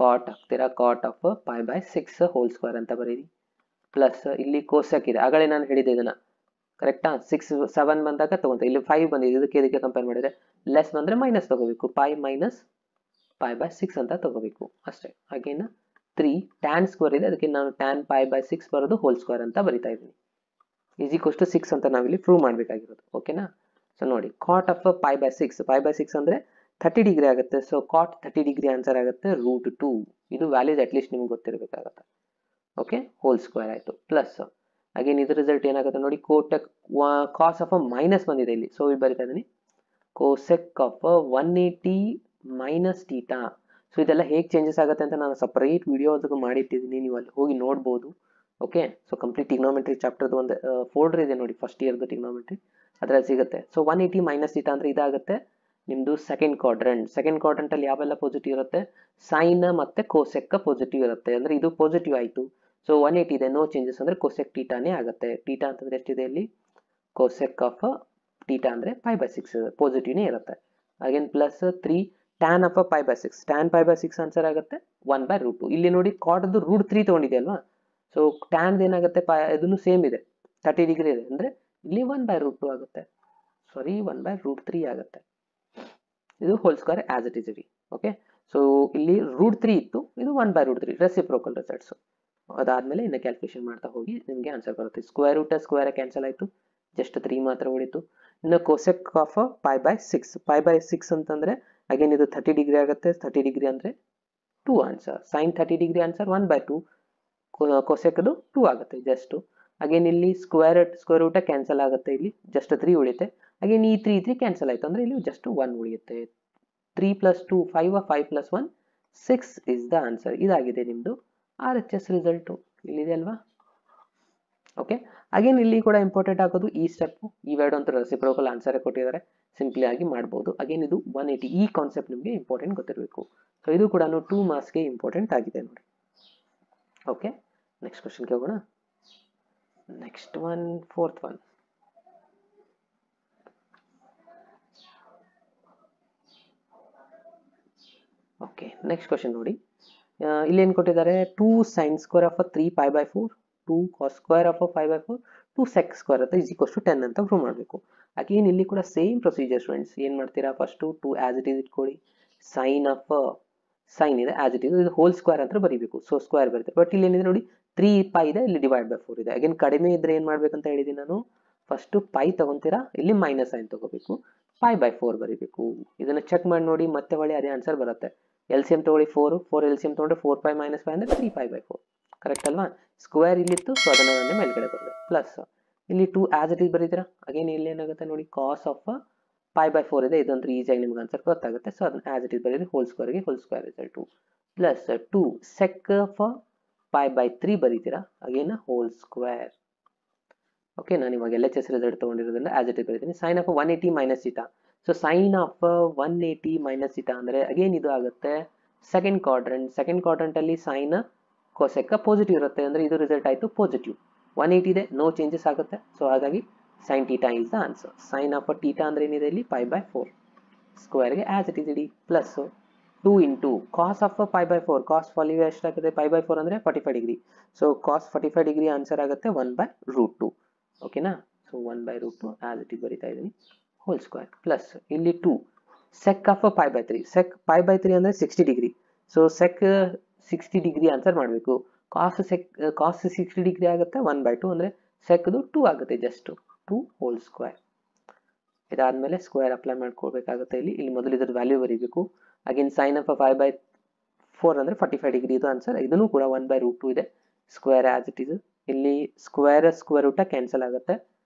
ಕಾಟ್ ಹಾಕ್ತೀರಾ, ಕಾಟ್ ಆಫ್ 5/6 ಹೋಲ್ ಸ್ಕ್ವೇರ್ ಅಂತ ಬರೀರಿ. ಪ್ಲಸ್ ಇಲ್ಲಿ ಕೋಸೆಕ್ ಇದೆ, ಆಗಲೇ ನಾನು ಹೇಳಿದೆ ಇದನ್ನ, ಕರೆಕ್ಟಾ? 6 7 ಬಂದಾಗ ತಗೊಂತ, ಇಲ್ಲಿ 5 ಬಂದಿದೆ, ಇದಕ್ಕೆ ಕಂಪೇರ್ ಮಾಡಿದ್ರೆ ಲೆಸ್ ಬಂದರೆ ಮೈನಸ್ ತಗೋಬೇಕು, π - 5/6 ಅಂತ ತಗೋಬೇಕು ಅಷ್ಟೇ. ಅಗೇನ್ 3 ಟ್ಯಾನ್ ಸ್ಕ್ವೇರ್ ಇದೆ, ಅದಕ್ಕೆ ನಾನು ಟ್ಯಾನ್ 5/6 ಬರೋದು ಹೋಲ್ ಸ್ಕ್ವೇರ್ ಅಂತ ಬರಿತಾ ಇದ್ದೀನಿ. ಈಸ್ ಈಕ್ವಲ್ಸ್ ಟು 6 ಅಂತ ನಾವಿಲ್ಲಿ ಪ್ರೂವ್ ಮಾಡಬೇಕಾಗಿರೋದು. ಓಕೆನಾ? ಸೊ ನೋಡಿ, ಕಾಟ್ ಆಫ್ 5/6 ಅಂದರೆ 30 ಡಿಗ್ರಿ ಆಗುತ್ತೆ. ಸೊ ಕಾಟ್ 30 ಡಿಗ್ರಿ ಆನ್ಸರ್ ಆಗುತ್ತೆ √2. ಇದು ವ್ಯಾಲ್ಯೂಸ್ ಅಟ್ಲೀಸ್ಟ್ ನಿಮ್ಗೆ ಗೊತ್ತಿರಬೇಕಾಗತ್ತೆ. ಓಕೆ, ಹೋಲ್ ಸ್ಕ್ವೇರ್ ಆಯಿತು. ಪ್ಲಸ್ ಅಗೇನ್ ಇದ್ರ ರಿಸಲ್ಟ್ ಏನಾಗುತ್ತೆ ನೋಡಿ, ಕೋಟೆಕ್ ಕಾಸ್ ಆಫ್ ಮೈನಸ್ ಬಂದಿದೆ ಇಲ್ಲಿ, ಸೊ ಇಲ್ಲಿ ಬರಿತಾ ಇದ್ದೀನಿ cosec of 180 minus theta. So ಇದೆಲ್ಲ ಹೇಗೆ ಚೇಂಜಸ್ ಆಗುತ್ತೆ ಅಂತ ನಾನು ಸಪ್ರೇಟ್ ವಿಡಿಯೋ ಅದಕ್ಕೆ ಮಾಡಿಟ್ಟಿದ್ದೀನಿ, ನೀವು ಅಲ್ಲಿ ಹೋಗಿ ನೋಡ್ಬೋದು. ಓಕೆ, ಸೊ ಕಂಪ್ಲೀಟ್ ಟಿಗ್ನೋಮೆಟ್ರಿ ಚಾಪ್ಟರ್ದು ಒಂದು ಫೋಲ್ಡರ್ ಇದೆ ನೋಡಿ, ಫಸ್ಟ್ ಇಯರ್ದು ಟಿಗ್ನೋಮೆಟ್ರಿ, ಅದರಲ್ಲಿ ಸಿಗುತ್ತೆ. ಸೊ 180 ಮೈನಸ್ ಟೀಟಾ ಅಂದರೆ ಇದಾಗುತ್ತೆ ನಿಮ್ಮದು ಸೆಕೆಂಡ್ ಕ್ವಾಡ್ರೆಂಟ್. ಸೆಕೆಂಡ್ ಕ್ವಾಡ್ರೆಂಟಲ್ಲಿ ಯಾವೆಲ್ಲ ಪಾಸಿಟಿವ್ ಇರುತ್ತೆ? ಸೈನ್ ಮತ್ತು ಕೋಸೆಕ್ ಪಾಸಿಟಿವ್ ಇರುತ್ತೆ, ಅಂದರೆ ಇದು ಪಾಸಿಟಿವ್ ಆಯಿತು. ಸೊ 180 ಇದೆ, ನೋ ಚೇಂಜಸ್ ಅಂದರೆ ಕೋಸೆಕ್ ಟೀಟಾನೇ ಆಗುತ್ತೆ. ಟೀಟಾ ಅಂತಂದರೆ ಎಷ್ಟಿದೆ ಇಲ್ಲಿ? ಕೋಸೆಕ್ ಆಫ್ ಟೀಟಾ ಅಂದರೆ 5/6 ಪಾಸಿಟಿವ್ನೇ ಇರುತ್ತೆ. Again plus 3 tan of 5/6, tan 5/6 answer ಆಗುತ್ತೆ 1/√2. ಇಲ್ಲಿ ನೋಡಿ ಕಾಟ್ದು √3 ತೊಗೊಂಡಿದೆ ಅಲ್ವಾ? ಸೊ ಟ್ಯಾನ್ ಏನಾಗುತ್ತೆ, ಇದನ್ನು ಸೇಮ್ ಇದೆ, 30 ಡಿಗ್ರಿ ಇದೆ, ಅಂದರೆ ಇಲ್ಲಿ 1/√2 ಆಗುತ್ತೆ, ಸಾರಿ 1/√3 ಆಗುತ್ತೆ. ಇದು whole square as it is ED. Okay, so ಇಲ್ಲಿ √3 ಇತ್ತು, ಇದು 1/√3 ರೆಸಿಪ್ರೋಕಲ್ ರಿಸಲ್ಟ್ಸು. ಅದಾದಮೇಲೆ ಇನ್ನು ಕ್ಯಾಲ್ಕುಲೇಷನ್ ಮಾಡ್ತಾ ಹೋಗಿ ನಿಮಗೆ ಆನ್ಸರ್ ಬರುತ್ತೆ. ಸ್ಕ್ವೇರ್ ರೂಟ್ ಸ್ಕ್ವೇರ್ ಕ್ಯಾನ್ಸಲ್ ಆಯಿತು, ಜಸ್ಟ್ 3 ಮಾತ್ರ ಉಳಿತು. ಇನ್ನು ಕೋಸೆಕ್ ಆಫ್ 5/6 ಅಂತಂದರೆ ಅಗೇನ್ ಇದು 30 ಡಿಗ್ರಿ ಆಗುತ್ತೆ. 30 ಡಿಗ್ರಿ ಅಂದರೆ 2 ಆನ್ಸರ್. ಸೈನ್ 30 ಡಿಗ್ರಿ ಆನ್ಸರ್ 1/2, ಕೋಸೆಕ್ದು 2 ಆಗುತ್ತೆ ಜಸ್ಟ್. ಅಗೇನ್ ಇಲ್ಲಿ ಸ್ಕ್ವೇರ್ ರೂಟ ಕ್ಯಾನ್ಸಲ್ ಆಗುತ್ತೆ, ಇಲ್ಲಿ ಜಸ್ಟ್ 3 ಉಳಿಯುತ್ತೆ. ಅಗೇನ್ ಈ 3 ಕ್ಯಾನ್ಸಲ್ ಆಯಿತು ಅಂದರೆ ಇಲ್ಲಿ ಜಸ್ಟ್ 1 ಉಳಿಯುತ್ತೆ. 3 + 2 5, 5 + 1 6 ಇಸ್ ದ ಆನ್ಸರ್. ಇದಾಗಿದೆ ನಿಮ್ಮದು ಆರ್ ಎಚ್ ಎಸ್ ರಿಸಲ್ಟು, ಇಲ್ಲಿದೆ ಅಲ್ವಾ? ಓಕೆ, ಅಗೇನ್ ಇಲ್ಲಿ ಕೂಡ ಇಂಪಾರ್ಟೆಂಟ್ ಆಗೋದು ಈ ಸ್ಟೆಪ್ಪು. ಇವೆರಡು ಅಂತ ರೆಸಿಪ್ರೋಕಲ್ ಆನ್ಸರೇ ಕೊಟ್ಟಿದ್ದಾರೆ, ಸಿಂಪ್ಲಿ ಆಗಿ ಮಾಡ್ಬೋದು. ಅಗೇನ್ ಇದು 180, ಈ ಕಾನ್ಸೆಪ್ಟ್ ನಿಮಗೆ ಇಂಪಾರ್ಟೆಂಟ್ ಗೊತ್ತಿರಬೇಕು. ಸೊ ಇದು ಕೂಡ 2 ಮಾರ್ಕ್ಸ್ಗೆ ಇಂಪಾರ್ಟೆಂಟ್ ಆಗಿದೆ ನೋಡಿ. ಓಕೆ, ನೆಕ್ಸ್ಟ್ ಕ್ವಶನ್ಗೆ ಹೋಗೋಣ. Next one, fourth one. Okay, next question ನೋಡಿ, ಇಲ್ಲೇನು ಕೊಟ್ಟಿದ್ದಾರೆ? 2 sin square of 3π/4, 2 cos square of 5/4, 2 sec square ಅಂತ = 10 ಅಂತ ಪ್ರೂವ್ ಮಾಡಬೇಕು. ಅಗೇನ್ ಇಲ್ಲಿ ಕೂಡ ಸೇಮ್ ಪ್ರೊಸೀಜರ್ ಸ್ಟೂಡೆಂಟ್ಸ್. ಏನು ಮಾಡ್ತೀರಾ? ಫಸ್ಟು 2 ಆಸ್ ಇಟ್ ಈಸ್ ಇಟ್ಕೊಳ್ಳಿ, ಸೈನ್ ಇದೆ ಆಸ್ ಇಟ್ ಈಸ್, ಇದು ಹೋಲ್ ಸ್ಕ್ವೇರ್ ಅಂತ ಬರೀಬೇಕು. ಸೊ ಸ್ಕ್ವೇರ್ ಬರುತ್ತೆ, ಬಟ್ ಇಲ್ಲಿ ಏನಿದೆ ನೋಡಿ 3π ಇದೆ, ಇಲ್ಲಿ /4 ಇದೆ. ಅಗೇನ್ ಕಡಿಮೆ ಇದ್ರೆ ಏನು ಮಾಡ್ಬೇಕಂತ ಹೇಳಿದ್ದೀನಿ ನಾನು, ಫಸ್ಟು π ತಗೊಂತೀರಾ, ಇಲ್ಲಿ ಮೈನಸ್ ಸೈನ್ ತಗೋಬೇಕು, π/4 ಬರೀಬೇಕು. ಇದನ್ನು ಚೆಕ್ ಮಾಡಿ ನೋಡಿ, ಮತ್ತೆ ಹೊಳ್ಳಿ ಅದೇ ಆನ್ಸರ್ ಬರುತ್ತೆ. ಎಲ್ ಸಿ ಎಮ್ ತಗೊಳ್ಳಿ 4 ಎಲ್ ಸಿ ಎಮ್ ತೊಗೊಂಡ್ರೆ 4π - 5 ಅಂದರೆ 3π/4, ಕರೆಕ್ಟ್ ಅಲ್ವಾ? ಸ್ಕ್ವೇರ್ ಇಲ್ಲಿತ್ತು, ಸೊ ಅದನ್ನು ನಾನು ಮೇಲ್ಗಡೆ ಬರುತ್ತೆ. ಪ್ಲಸ್ ಇಲ್ಲಿ 2 ಆಸ್ ಇಟ್ ಈಸ್ ಬರೀತೀರಾ. ಅಗೇನ್ ಇಲ್ಲಿ ಏನಾಗುತ್ತೆ ನೋಡಿ, ಕಾಸ್ ಆಫ್ π/4 ಇದೆ, ಇದಂದ್ರೆ ಈಸಿಯಾಗಿ ನಿಮ್ಗೆ ಆನ್ಸರ್ ಗೊತ್ತಾಗುತ್ತೆ. ಸೊ ಅದನ್ನ ಆಸ್ ಇಟ್ ಈಸ್ ಬರೀರಿ, ಹೋಲ್ ಸ್ಕ್ವೇರ್ಗೆ whole square result. Plus 2 sec of π/3 ಬರೀತೀರಾ, ಅಗೇನ್ ಹೋಲ್ ಸ್ಕ್ವೇರ್. ಓಕೆ, ನಾನು ಇವಾಗ ಎಲ್ ಎಚ್ ಎಸ್ ರಿಸಲ್ಟ್ ತೊಗೊಂಡಿರೋದ್ರಿಂದ ಆಸ್ ಇಟ್ ಈಸ್ ಬರೀತೀನಿ. Sine of 180 minus theta. So sine of 180 minus theta ಅಂದರೆ again ಇದು ಆಗುತ್ತೆ ಸೆಕೆಂಡ್ ಕ್ವಾಡ್ರೆಂಟ್. ಸೆಕೆಂಡ್ ಕ್ವಾಡ್ರೆಂಟಲ್ಲಿ ಸೈನ್ ಕೋಸೆಕ್ ಪಾಸಿಟಿವ್ ಇರುತ್ತೆ, ಅಂದರೆ ಇದು ರಿಸಲ್ಟ್ ಆಯಿತು ಪಾಸಿಟಿವ್. 180 ಇದೆ, ನೋ ಚೇಂಜಸ್ ಆಗುತ್ತೆ. ಸೊ ಹಾಗಾಗಿ sine theta is the answer. Sine of theta ಅಂದರೆ ಏನಿದೆ ಇಲ್ಲಿ π/4, ಸ್ಕ್ವೇರ್ಗೆ ಆಸ್ ಇಟ್ ಈಸ್ ಇಡಿ. Plus 2 into cos of pi by 4, cos value ಎಷ್ಟಾಗುತ್ತೆ ಪೈ ಬೈ 4 ಅಂದರೆ 45 degree. So cos 45 degree answer ಆಗುತ್ತೆ 1/√2. ಓಕೆನಾ. ಸೊ 1/√2 ಆಸ್ ಇಟ್ ಇಸ್ ಬರಿತಾ ಇದ್ದೀನಿ ಹೋಲ್ ಸ್ಕ್ವೇರ್ ಪ್ಲಸ್ ಇಲ್ಲಿ 2 sec of pi by 3. Sec pi by 3 ಅಂದರೆ 60 degree. So sec 60 degree answer ಮಾಡಬೇಕು. Cos 60 degree ಆಗುತ್ತೆ 1/2 ಅಂದರೆ ಸೆಕ್ದು 2 ಆಗುತ್ತೆ, ಜಸ್ಟ್ 2 ಹೋಲ್ ಸ್ಕ್ವೇರ್. ಇದಾದ್ಮೇಲೆ ಸ್ಕ್ವೇರ್ ಅಪ್ಲೈ ಮಾಡ್ಕೊಳ್ಬೇಕಾಗುತ್ತೆ. ಇಲ್ಲಿ ಮೊದಲು ಇದ್ರ ವ್ಯಾಲ್ಯೂ ಬರೀಬೇಕು. ಅಗೇನ್ ಸೈನ್ ಆಫ್ 5/4 ಅಂದರೆ 45 ಡಿಗ್ರಿ ಇದು ಆನ್ಸರ್. ಇದನ್ನು ಕೂಡ 1/√2 ಇದೆ. Square as it is. ಇಲ್ಲಿ ಸ್ಕ್ವೇರ್ ರೂಟ ಕ್ಯಾನ್ಸಲ್ ಆಗುತ್ತೆ.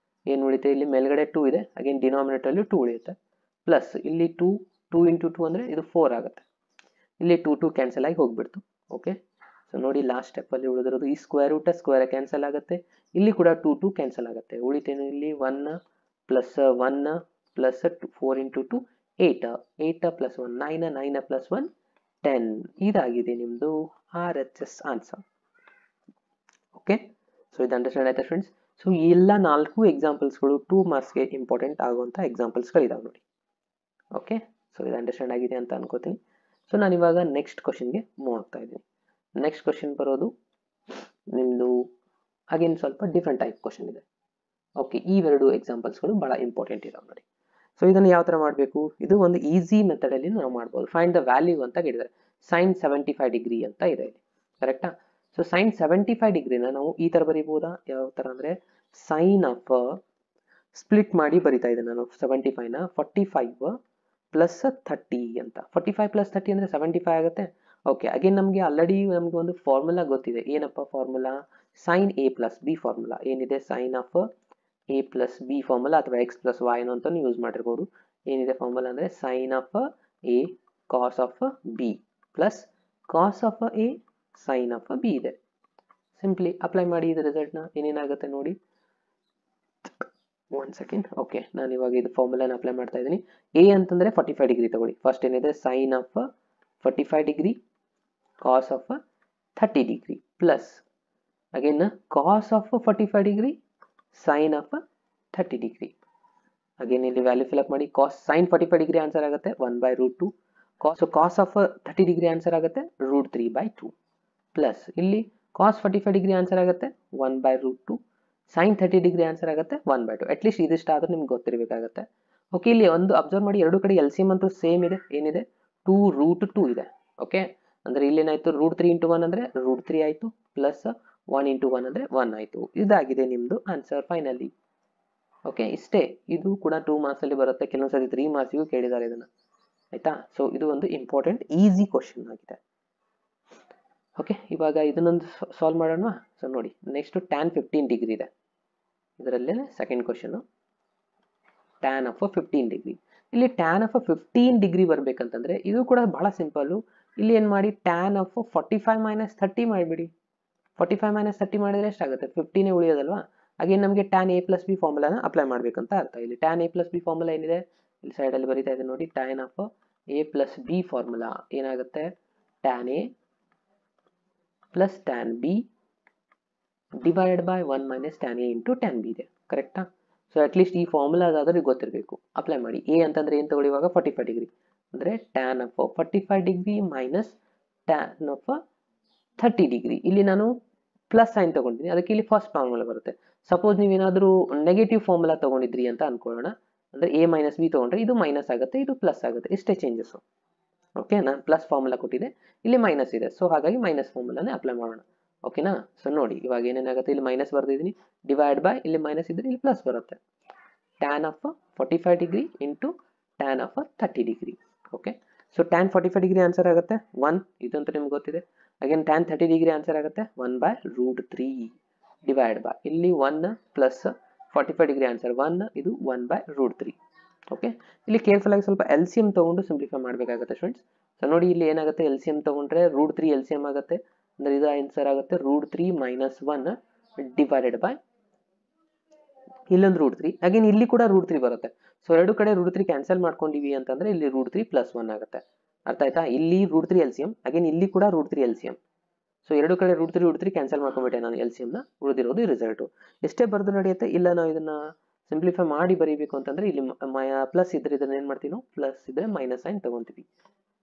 ಏನು ಉಳಿತೆ ಇಲ್ಲಿ ಮೇಲ್ಗಡೆ 2 ಇದೆ. ಅಗೇನ್ ಡಿನಾಮಿನೇಟರ್ ಅಲ್ಲಿ 2 ಉಳಿಯುತ್ತೆ. ಪ್ಲಸ್ ಇಲ್ಲಿ 2 ಇಂಟು 2 ಅಂದರೆ ಇದು 4 ಆಗುತ್ತೆ. ಇಲ್ಲಿ 2 ಕ್ಯಾನ್ಸಲ್ ಆಗಿ ಹೋಗ್ಬಿಡ್ತು. ಓಕೆ. ಸೊ ನೋಡಿ ಲಾಸ್ಟ್ ಸ್ಟೆಪ್ ಅಲ್ಲಿ ಉಳಿದಿರೋದು ಈ ಸ್ಕ್ವೇರ್ ರೂಟ ಸ್ಕ್ವೇರ್ ಕ್ಯಾನ್ಸಲ್ ಆಗುತ್ತೆ. ಇಲ್ಲಿ ಕೂಡ 2 ಕ್ಯಾನ್ಸಲ್ ಆಗುತ್ತೆ. ಉಳಿತೇನು ಇಲ್ಲಿ 1 plus 1 plus 4 into 2 8 plus 1 9 plus 1 10. ಇದಾಗಿದೆ ನಿಮ್ಮದು RHS ಆನ್ಸರ್. ಓಕೆ. ಸೊ ಇದು ಅಂಡರ್ಸ್ಟ್ಯಾಂಡ್ ಆಯ್ತಾ ಫ್ರೆಂಡ್ಸ್. ಸೊ ಎಲ್ಲ 4 ಎಕ್ಸಾಂಪಲ್ಸ್ಗಳು 2 ಮಾರ್ಕ್ಸ್ಗೆ ಇಂಪಾರ್ಟೆಂಟ್ ಆಗುವಂಥ ಎಕ್ಸಾಂಪಲ್ಸ್ಗಳಿದಾವೆ ನೋಡಿ. ಓಕೆ. ಸೊ ಇದು ಅಂಡರ್ಸ್ಟ್ಯಾಂಡ್ ಆಗಿದೆ ಅಂತ ಅನ್ಕೋತೀನಿ. ಸೊ ನಾನು ಇವಾಗ ನೆಕ್ಸ್ಟ್ ಕ್ವಶನ್ಗೆ ಮೂವ್ ಆಗ್ತಾ ಇದ್ದೀನಿ. ನೆಕ್ಸ್ಟ್ ಕ್ವಶನ್ ಬರೋದು ನಿಮ್ಮದು ಅಗೇನ್ ಸ್ವಲ್ಪ ಡಿಫ್ರೆಂಟ್ ಟೈಪ್ ಕ್ವಶನ್ ಇದೆ. ಓಕೆ. ಇವೆರಡು ಎಕ್ಸಾಂಪಲ್ಸ್ಗಳು ಭಾಳ ಇಂಪಾರ್ಟೆಂಟ್ ಇದಾವೆ ನೋಡಿ. ಸೊ ಇದನ್ನು ಯಾವ ಥರ ಮಾಡಬೇಕು, ಇದು ಒಂದು ಈಸಿ ಮೆಥಡಲ್ಲಿ ನಾವು ಮಾಡ್ಬೋದು. ಫೈಂಡ್ ದ ವ್ಯಾಲ್ಯೂ ಅಂತ ಹೇಳಿದ್ದಾರೆ. ಸೈನ್ 75 ಡಿಗ್ರಿ ಅಂತ ಇದೆ ಇಲ್ಲಿ, ಕರೆಕ್ಟಾ. ಸೊ ಸೈನ್ 75 ಡಿಗ್ರಿನ ನಾವು ಈ ಥರ ಬರೀಬೋದಾ, ಯಾವ ಥರ ಅಂದರೆ ಸೈನ್ ಆಫ್ ಸ್ಪ್ಲಿಟ್ ಮಾಡಿ ಬರಿತಾ ಇದ್ದೆ ನಾನು 75ನ 45 ಪ್ಲಸ್ 30 ಅಂತ. 45 ಪ್ಲಸ್ 30 ಅಂದರೆ 75 ಆಗುತ್ತೆ. ಓಕೆ. ಅಗೇನ್ ನಮಗೆ ಆಲ್ರೆಡಿ ನಮಗೆ ಒಂದು ಫಾರ್ಮುಲಾ ಗೊತ್ತಿದೆ. ಏನಪ್ಪ formula, sine A plus B formula ಏನಿದೆ, sine of A plus B formula ಅಥವಾ ಎಕ್ಸ್ ಪ್ಲಸ್ ವೈ ಅಂತ ಯೂಸ್ ಮಾಡಿರ್ಬೋದು. ಏನಿದೆ ಫಾರ್ಮುಲಾ ಅಂದರೆ sine of A cos of B plus cos of A sine of B ಇದೆ. Simply apply ಮಾಡಿ ಇದು ರಿಸಲ್ಟ್ನ ಏನೇನಾಗುತ್ತೆ ನೋಡಿ. 1 ಸೆಕೆಂಡ್. ಓಕೆ. ನಾನು ಇವಾಗ ಇದು ಫಾರ್ಮುಲಾನ ಅಪ್ಲೈ ಮಾಡ್ತಾ ಇದ್ದೀನಿ. ಎ ಅಂತಂದರೆ 45 ಡಿಗ್ರಿ ತಗೊಳ್ಳಿ. ಫಸ್ಟ್ ಏನಿದೆ sine of 45 degree cos of 30 degree plus again cos of 45 degree sine of 30 degree. Again ಇಲ್ಲಿ ವ್ಯಾಲ್ಯೂ ಫಿಲಪ್ ಮಾಡಿ. ಕಾಸ್ ಸೈನ್ 45 ಡಿಗ್ರಿ ಆನ್ಸರ್ ಆಗುತ್ತೆ 1/√2. ಕಾಸ್ ಆಫ್ 30 ಡಿಗ್ರಿ ಆನ್ಸರ್ ಆಗುತ್ತೆ √3/2 ಪ್ಲಸ್ ಇಲ್ಲಿ ಕಾಸ್ 45 ಡಿಗ್ರಿ ಆನ್ಸರ್ ಆಗುತ್ತೆ 1/√2. ಸೈನ್ 30 ಡಿಗ್ರಿ ಆನ್ಸರ್ ಆಗುತ್ತೆ 1/2. At least ಇದಿಷ್ಟು ಆದ್ರೂ ನಿಮ್ಗೆ ಗೊತ್ತಿರಬೇಕಾಗುತ್ತೆ. ಓಕೆ. ಇಲ್ಲಿ ಒಂದು ಅಬ್ಸರ್ವ್ ಮಾಡಿ, ಎರಡು ಕಡೆ LCM ಅಂತೂ ಸೇಮ್ ಇದೆ. ಏನಿದೆ 2√2 ಇದೆ. ಓಕೆ. ಅಂದರೆ ಇಲ್ಲೇನಾಯ್ತು √3 ಇಂಟು 1 ಅಂದರೆ √3 ಆಯಿತು ಪ್ಲಸ್ 1 ಇಂಟು 1 ಅಂದರೆ 1 ಆಯಿತು. ಇದಾಗಿದೆ ನಿಮ್ಮದು ಆನ್ಸರ್ ಫೈನಲಿ. ಓಕೆ. ಇಷ್ಟೇ. ಇದು ಕೂಡ 2 ಮಾರ್ಕ್ಸಲ್ಲಿ ಬರುತ್ತೆ. ಕೆಲವೊಂದ್ಸರಿ 3 ಮಾರ್ಕ್ಸಿಗೂ ಕೇಳಿದ್ದಾರೆ ಇದನ್ನು, ಆಯಿತಾ. ಸೊ ಇದು ಒಂದು ಇಂಪಾರ್ಟೆಂಟ್ ಈಸಿ ಕ್ವಶನ್ ಆಗಿದೆ. ಓಕೆ. ಇವಾಗ ಇದನ್ನೊಂದು ಸಾಲ್ವ್ ಮಾಡೋಣ. ಸೊ ನೋಡಿ ನೆಕ್ಸ್ಟ್ ಟ್ಯಾನ್ 15 ಡಿಗ್ರಿ ಇದೆ. ಇದರಲ್ಲೇ second question tan of 15 degree. ಇಲ್ಲಿ ಟ್ಯಾನ್ ಆಫ್ 15 ಡಿಗ್ರಿ ಬರಬೇಕಂತಂದ್ರೆ ಇದು ಕೂಡ ಬಹಳ ಸಿಂಪಲ್ಲು. ಇಲ್ಲಿ ಏನು ಮಾಡಿ ಟ್ಯಾನ್ ಆಫ್ 45 ಮೈನಸ್ 30 ಮಾಡಿಬಿಡಿ. 45 ಮೈನಸ್ 30 ಮಾಡಿದರೆ ಎಷ್ಟಾಗುತ್ತೆ 15 ಉಳಿಯೋದಲ್ವಾ. ಹಾಗೆ ನಮಗೆ ಟ್ಯಾನ್ ಎ ಪ್ಲಸ್ ಬಿ ಫಾರ್ಮುಲಾನ ಅಪ್ಲೈ ಮಾಡಬೇಕಂತ ಅರ್ಥ. ಇಲ್ಲಿ tan A plus B formula ಏನಿದೆ ಇಲ್ಲಿ ಸೈಡಲ್ಲಿ ಬರೀತಾ ಇದೆ ನೋಡಿ. Tan of A plus B formula ಏನಾಗುತ್ತೆ, tan A plus tan B divided by 1 minus tan A into tan B ಇದೆ, ಕರೆಕ್ಟಾ. ಸೊ ಅಟ್ಲೀಸ್ಟ್ ಈ ಫಾರ್ಮುಲಾದಾದ್ರೂ ಗೊತ್ತಿರಬೇಕು. ಅಪ್ಲೈ ಮಾಡಿ. ಎ ಅಂತಂದ್ರೆ ಏನು ತಗೊಳ್ಳಿ ಇವಾಗ 45 ಡಿಗ್ರಿ ಅಂದರೆ tan of 45 degree minus tan of 30 degree. ಇಲ್ಲಿ ನಾನು ಪ್ಲಸ್ ಸೈನ್ ತಗೊಂಡಿದ್ದೀನಿ, ಅದಕ್ಕೆ ಇಲ್ಲಿ ಫಸ್ಟ್ ಫಾರ್ಮುಲಾ ಬರುತ್ತೆ. ಸಪೋಸ್ ನೀವೇನಾದರೂ ನೆಗೆಟಿವ್ ಫಾರ್ಮುಲಾ ತಗೊಂಡಿದ್ರಿ ಅಂತ ಅನ್ಕೊಳ್ಳೋಣ, ಅಂದರೆ ಎ ಮೈನಸ್ ಬಿ ತಗೊಂಡ್ರೆ ಇದು ಮೈನಸ್ ಆಗುತ್ತೆ, ಇದು ಪ್ಲಸ್ ಆಗುತ್ತೆ, ಇಷ್ಟೇ ಚೇಂಜಸ್ಸು. ಓಕೆ. ನಾನು ಪ್ಲಸ್ ಫಾರ್ಮುಲಾ ಕೊಟ್ಟಿದೆ, ಇಲ್ಲಿ ಮೈನಸ್ ಇದೆ. ಸೊ ಹಾಗಾಗಿ ಮೈನಸ್ ಫಾರ್ಮುಲಾನೇ ಅಪ್ಲೈ ಮಾಡೋಣ. ಓಕೆನಾ. ಸೊ ನೋಡಿ ಇವಾಗ ಏನೇನಾಗುತ್ತೆ, ಇಲ್ಲಿ ಮೈನಸ್ ಬರ್ದಿದ್ದೀನಿ, ಡಿವೈಡ್ ಬೈ ಇಲ್ಲಿ ಮೈನಸ್ ಇದ್ರೆ ಇಲ್ಲಿ ಪ್ಲಸ್ ಬರುತ್ತೆ. Tan of 45 degree into tan of 30 degree. Okay. So tan 45 degree answer ಆಗುತ್ತೆ 1, ಇದಂತೂ ನಿಮ್ಗೆ ಗೊತ್ತಿದೆ. ಅಗೇನ್ ಟ್ಯಾನ್ 30 ಡಿಗ್ರಿ ಆನ್ಸರ್ ಆಗುತ್ತೆ 1/√3 ಡಿವೈಡ್ ಬೈ ಇಲ್ಲಿ 1 ಪ್ಲಸ್ 45 ಡಿಗ್ರಿ ಆನ್ಸರ್ 1, ಇದು 1/√3. ಓಕೆ. ಇಲ್ಲಿ ಕೇರ್ಫುಲ್ ಆಗಿ ಸ್ವಲ್ಪ LCM ತಗೊಂಡು ಸಿಂಪ್ಲಿಫೈ ಮಾಡಬೇಕಾಗುತ್ತೆ ಸ್ಟೂಡೆಂಟ್ಸ್. ಸೊ ನೋಡಿ ಇಲ್ಲಿ ಏನಾಗುತ್ತೆ, LCM ತಗೊಂಡ್ರೆ √3 LCM ಆಗುತ್ತೆ, ಅಂದರೆ ಇದು ಆನ್ಸರ್ ಆಗುತ್ತೆ √3 ಮೈನಸ್ 1 ಡಿವೈಡೆಡ್ ಬೈ ಇಲ್ಲೊಂದು √3. ಅಗೇನ್ ಇಲ್ಲಿ ಕೂಡ √3 ಬರುತ್ತೆ. ಸೊ ಎರಡು ಕಡೆ √3 ಕ್ಯಾನ್ಸಲ್ ಮಾಡ್ಕೊಂಡಿವಿ ಅಂತಂದ್ರೆ ಇಲ್ಲಿ √3 ಪ್ಲಸ್ 1 ಆಗುತ್ತೆ. ಅರ್ಥ ಆಯ್ತಾ. ಇಲ್ಲಿ √3 LCM, ಅಗೇನ್ ಇಲ್ಲಿ ಕೂಡ √3 LCM. ಸೊ ಎರಡು ಕಡೆ √3 ಕ್ಯಾನ್ಸಲ್ ಮಾಡ್ಕೊಂಡ್ಬಿಟ್ಟೆ ನಾನು LCMನ, ಉಳಿದಿರೋದು ರಿಸಲ್ಟು. ಎಷ್ಟೇ ಬರೆದು ನಡೆಯುತ್ತೆ. ಇಲ್ಲ ನಾವು ಇದನ್ನ ಸಿಂಪ್ಲಿಫೈ ಮಾಡಿ ಬರೀಬೇಕು ಅಂತಂದ್ರೆ ಇಲ್ಲಿ ಪ್ಲಸ್ ಇದ್ರೆ ಇದನ್ನ ಏನು ಮಾಡ್ತೀವಿ ನಾವು, ಪ್ಲಸ್ ಇದ್ರೆ ಮೈನಸ್ ಸೈನ್ ತಗೊಂತೀವಿ,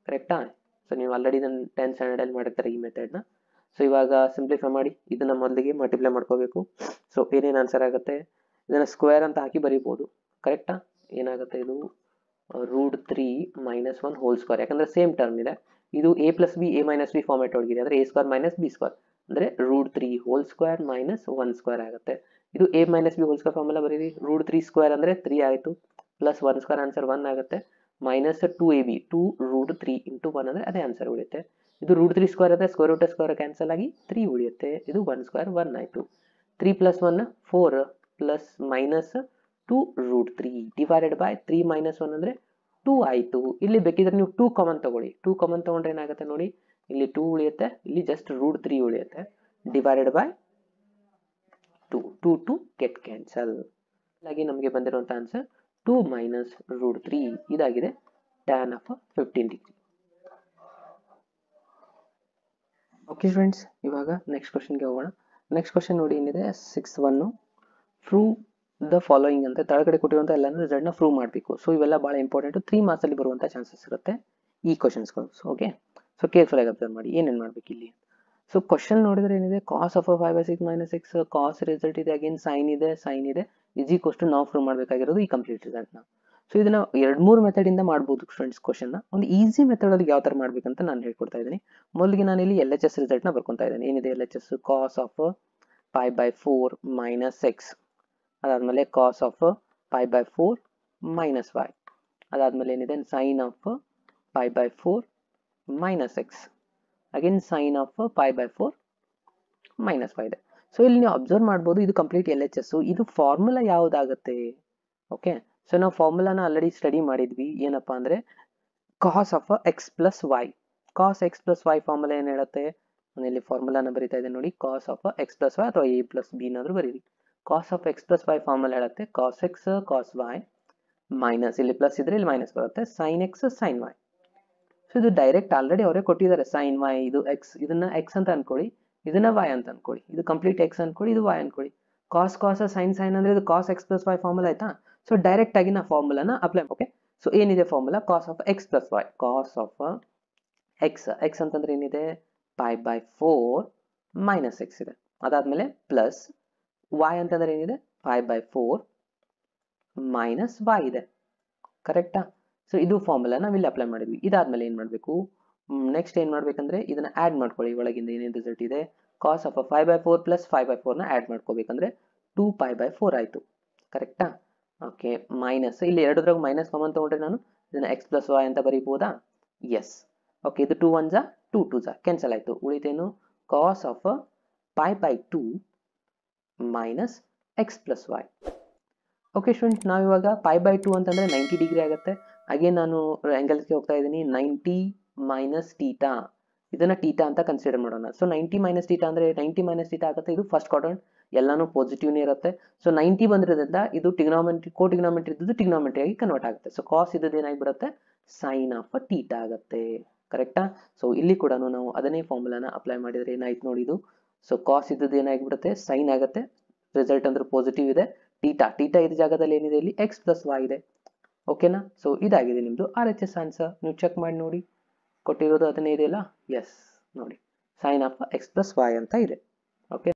ಕರೆಕ್ಟಾ. ಸೊ ನೀವು ಆಲ್ರೆಡಿ ನನ್ನ 10th ಸ್ಟ್ಯಾಂಡರ್ಡಲ್ಲಿ ಮಾಡಿರ್ತಾರೆ ಈ ಮೆಥಡ್ನ. ಸೊ ಇವಾಗ ಸಿಂಪ್ಲಿಫೈ ಮಾಡಿ, ಇದನ್ನು ಮೊದಲಿಗೆ ಮಲ್ಟಿಪ್ಲೈ ಮಾಡ್ಕೋಬೇಕು. ಸೊ ಏನೇನು ಆನ್ಸರ್ ಆಗುತ್ತೆ, ಇದನ್ನು ಸ್ಕ್ವೇರ್ ಅಂತ ಹಾಕಿ ಬರೀಬೋದು. ಕರೆಕ್ಟಾ? ಏನಾಗುತ್ತೆ ಇದು √3 - 1 ಹೋಲ್ ಸ್ಕ್ವೇರ್, ಯಾಕಂದರೆ ಸೇಮ್ ಟರ್ಮ್ ಇದೆ. ಇದು a + b a - b format ಒಳಗಿದೆ, ಅಂದರೆ a² - b² ಅಂದರೆ √3 ಹೋಲ್ ಸ್ಕ್ವೇರ್ - 1 ಸ್ಕ್ವೇರ್ ಆಗುತ್ತೆ. ಇದು a - b whole square formula ಬರೀರಿ. √3 ಸ್ಕ್ವೇರ್ ಅಂದರೆ 3 ಆಯಿತು, ಪ್ಲಸ್ 1 ಸ್ಕ್ವೇರ್ ಆನ್ಸರ್ 1 ಆಗುತ್ತೆ, -2ab 2√3 × 1 ಅಂದರೆ ಅದೇ ಆನ್ಸರ್ ಉಳಿಯುತ್ತೆ. ಇದು √3 ಸ್ಕ್ವೇರ್ ಅಂದರೆ ಸ್ಕ್ವೇರ್ ಕ್ಯಾನ್ಸಲ್ ಆಗಿ 3 ಉಳಿಯುತ್ತೆ. ಇದು 1 ಸ್ಕ್ವೇರ್ 1 ಆಯಿತು. 3 + 1 4 ಪ್ಲಸ್ -2√3 ಡಿವೈಡೆಡ್ ಬೈ 3 - 1 ಅಂದರೆ 2 ಆಯಿತು. ಇಲ್ಲಿ ಬೇಕಿದ್ರೆ ನೀವು 2 ಕಾಮನ್ ತಗೊಳ್ಳಿ. 2 ಕಾಮನ್ ತಗೊಂಡ್ರೆ ಏನಾಗುತ್ತೆ ನೋಡಿ, ಇಲ್ಲಿ 2 ಉಳಿಯುತ್ತೆ, ಇಲ್ಲಿ ಜಸ್ಟ್ √3 ಉಳಿಯುತ್ತೆ, ಡಿವೈಡೆಡ್ ಬೈ 2 ಗೆಟ್ ಕ್ಯಾನ್ಸಲ್ ಆಗಿ ನಮಗೆ ಬಂದಿರುವಂಥ ಆನ್ಸರ್ 2 - √3 ಇದಾಗಿದೆ tan of 15 degree. Okay friends, ಇವಾಗ ನೆಕ್ಸ್ಟ್ ಕ್ವಶನ್ಗೆ ಹೋಗೋಣ. ನೆಕ್ಸ್ಟ್ ಕ್ವಶನ್ ನೋಡಿ ಏನಿದೆ, 6.1 ಪ್ರೂವ್ ದ ಫಾಲೋಯಿಂಗ್ ಅಂತ ತಳಗಡೆ ಕೊಟ್ಟಿರುವಂಥ ಎಲ್ಲಾನು ರಿಸಲ್ಟ್ನ ಪ್ರೂವ್ ಮಾಡಬೇಕು. ಸೊ ಇವೆಲ್ಲ ಭಾಳ ಇಂಪಾರ್ಟೆಂಟು, 3 ಮಾರ್ಕ್ಸಲ್ಲಿ ಬರುವಂಥ ಚಾನ್ಸಸ್ ಇರುತ್ತೆ ಈ ಕ್ವಶನ್ಸ್ಗಳು. ಓಕೆ, ಸೊ ಕೇರ್ಫುಲ್ ಆಗಿ ಅಬ್ಸರ್ವ್ ಮಾಡಿ ಏನೇನು ಮಾಡಬೇಕು ಇಲ್ಲಿ. ಸೊ ಕ್ವಶನ್ ನೋಡಿದ್ರೆ ಏನಿದೆ, ಕಾಸ್ ಆಫ್ 5/6 - 6 ಕಾಸ್ ರಿಸಲ್ಟ್ ಇದೆ, ಅಗೇನ್ ಸೈನ್ ಇದೆ = ನಾವು ಪ್ರೂವ್ ಮಾಡಬೇಕಾಗಿರೋದು ಈ ಕಂಪ್ಲೀಟ್ ರಿಸಲ್ಟ್ನ. ಸೊ ಇದನ್ನ 2-3 ಮೆಥಡಿಂದ ಮಾಡ್ಬೋದು ಫ್ರೆಂಡ್ಸ್. ಕ್ವಶನ್ನ ಒಂದು ಈಸಿ ಮೆಥಡಲ್ಲಿ ಯಾವ ಥರ ಮಾಡ್ಬೇಕಂತ ನಾನು ಹೇಳ್ಕೊಡ್ತಾ ಇದ್ದೀನಿ. ಮೊದಲಿಗೆ ನಾನು ಇಲ್ಲಿ LHS ರಿಸಲ್ಟ್ನ ಬರ್ಕೊತಾ ಇದ್ದೀನಿ. ಏನಿದೆ LHS, ಕಾಸ್ ಆಫ್ 5/4 - 6, ಅದಾದಮೇಲೆ ಕಾಸ್ ಆಫ್ 5/4 - y, ಅದಾದಮೇಲೆ ಏನಿದೆ sine of 5/4 - 6, again sine of 5/4 - y ಇದೆ. ಸೊ ಇಲ್ಲಿ ನೀವು ಅಬ್ಸರ್ವ್ ಮಾಡ್ಬೋದು, ಇದು ಕಂಪ್ಲೀಟ್ LHS. ಇದು ಫಾರ್ಮುಲಾ ಯಾವುದಾಗುತ್ತೆ? ಓಕೆ, ಸೊ ನಾವು ಫಾರ್ಮುಲಾನ ಆಲ್ರೆಡಿ ಸ್ಟಡಿ ಮಾಡಿದ್ವಿ. ಏನಪ್ಪ ಅಂದರೆ cos of x + y. Cos x + y formula ಏನು ಹೇಳುತ್ತೆ? ನಾನು ಇಲ್ಲಿ ಫಾರ್ಮುಲಾನ ಬರೀತಾ ಇದ್ದೇನೆ ನೋಡಿ, ಕಾಸ್ ಆಫ್ x + y ಅಥವಾ a + b ನಾದರೂ ಬರೀರಿ. Cos of x + y formula ಹೇಳುತ್ತೆ cos x cos y minus, ಇಲ್ಲಿ ಪ್ಲಸ್ ಇದ್ರೆ ಇಲ್ಲಿ ಮೈನಸ್ ಬರುತ್ತೆ, sine x sine y. So ಇದು ಡೈರೆಕ್ಟ್ ಆಲ್ರೆಡಿ ಅವರೇ ಕೊಟ್ಟಿದ್ದಾರೆ, ಸೈನ್ y ಇದು x, ಇದನ್ನ x ಅಂತ ಅನ್ಕೊಳ್ಳಿ, ಇದನ್ನ y ಅಂತ ಅನ್ಕೊಳ್ಳಿ, ಇದು ಕಂಪ್ಲೀಟ್ x ಅನ್ಕೊಳ್ಳಿ, ಇದು y ಅನ್ಕೊಳ್ಳಿ. ಕಾಸ್ ಸೈನ್ ಅಂದರೆ ಇದು ಕಾಸ್ x + y ಫಾರ್ಮುಲಾ ಆಯ್ತಾ. ಸೊ ಡೈರೆಕ್ಟ್ ಆಗಿ ನಾವು ಫಾರ್ಮುಲಾನ ಅಪ್ಲೈ. ಓಕೆ, ಸೊ ಏನಿದೆ formula, cos of x + y, cos of x ಅಂತಂದ್ರೆ ಏನಿದೆ 5/4 - 6 ಇದೆ, ಅದಾದ್ಮೇಲೆ ಪ್ಲಸ್ y ಅಂತಂದ್ರೆ ಏನಿದೆ 5/4 - y ಇದೆ. ಕರೆಕ್ಟಾ? ಸೊ ಇದು ಫಾರ್ಮುಲಾ ನಾವು ಇಲ್ಲಿ ಅಪ್ಲೈ ಮಾಡಿದ್ವಿ. ಇದಾದ್ಮೇಲೆ ಏನು ಮಾಡಬೇಕು, ನೆಕ್ಸ್ಟ್ ಏನು ಮಾಡ್ಬೇಕಂದ್ರೆ ಇದನ್ನ ಆ್ಯಡ್ ಮಾಡ್ಕೊಳ್ಳಿ. ಒಳಗಿಂದ ಏನೇನು ರಿಸಲ್ಟ್ ಇದೆ, ಕಾಸ್ ಆಫ್ 5/4 + 5/4ನ ಆ್ಯಡ್ ಮಾಡ್ಕೋಬೇಕಂದ್ರೆ 2π/4 ಆಯಿತು. ಕರೆಕ್ಟಾ? ಓಕೆ, ಮೈನಸ್ ಇಲ್ಲಿ ಎರಡರಾಗ ಮೈನಸ್ ಕಾಮನ್ ತೊಗೊಂಡ್ರೆ ನಾನು ಇದನ್ನ x + y ಅಂತ ಬರೀಬೋದಾ? ಎಸ್. ಓಕೆ, ಇದು 2 1 2 2 ಕ್ಯಾನ್ಸಲ್ ಆಯಿತು. ಉಳಿತೇನು cos of 5/2 - x + y. Okay student, ನಾವಿವಾಗ 5/2 ಅಂತಂದರೆ 90 ಡಿಗ್ರಿ ಆಗುತ್ತೆ. ಹಾಗೆ ನಾನು ಆ್ಯಂಗಲ್ಸ್ಗೆ ಹೋಗ್ತಾ ಇದ್ದೀನಿ, 90 - θ, ಇದನ್ನು θ ಅಂತ ಕನ್ಸಿಡರ್ ಮಾಡೋಣ. ಸೊ 90 - θ ಅಂದರೆ 90 - θ ಆಗುತ್ತೆ. ಇದು ಫಸ್ಟ್ ಕ್ವಾಡ್ರಂಟ್, ಎಲ್ಲಾನು ಪಾಸಿಟಿವ್ನೇ ಇರುತ್ತೆ. ಸೊ 90 ಬಂದಿರೋದ್ರಿಂದ ಇದು ಕೋಟಿಗ್ನಾಮೆಟ್ರಿ ಇದ್ದು ಟಿಗ್ನಾಮೆಟ್ರಿ ಆಗಿ ಕನ್ವರ್ಟ್ ಆಗುತ್ತೆ. ಸೊ ಕಾಸ್ ಇದ್ದದ್ದು ಏನಾಗಿಬಿಡುತ್ತೆ, ಸೈನ್ ಆಫ್ θ ಆಗುತ್ತೆ. ಕರೆಕ್ಟಾ? ಸೊ ಇಲ್ಲಿ ಕೂಡ ನಾವು ಅದನ್ನೇ ಫಾರ್ಮುಲಾನ ಅಪ್ಲೈ ಮಾಡಿದರೆ ಏನಾಯ್ತು ನೋಡಿ ಇದು. ಸೊ ಕಾಸ್ ಇದ್ದದ್ದು ಏನಾಗಿಬಿಡುತ್ತೆ, ಸೈನ್ ಆಗುತ್ತೆ. ರಿಸಲ್ಟ್ ಅಂದ್ರೆ ಪಾಸಿಟಿವ್ ಇದೆ. θ ಇದ್ದ ಜಾಗದಲ್ಲಿ ಏನಿದೆ, ಇಲ್ಲಿ x + y ಇದೆ. ಓಕೆನಾ? ಸೊ ಇದಾಗಿದೆ ನಿಮ್ಮದು RHS ಆನ್ಸರ್. ನೀವು ಚೆಕ್ ಮಾಡಿ ನೋಡಿ, ಕೊಟ್ಟಿರೋದು ಅದನ್ನೇ ಇದೆಯಲ್ಲ. ಎಸ್ ನೋಡಿ, ಸೈನ್ ಆಫ್ x + y ಅಂತ ಇದೆ. ಓಕೆ.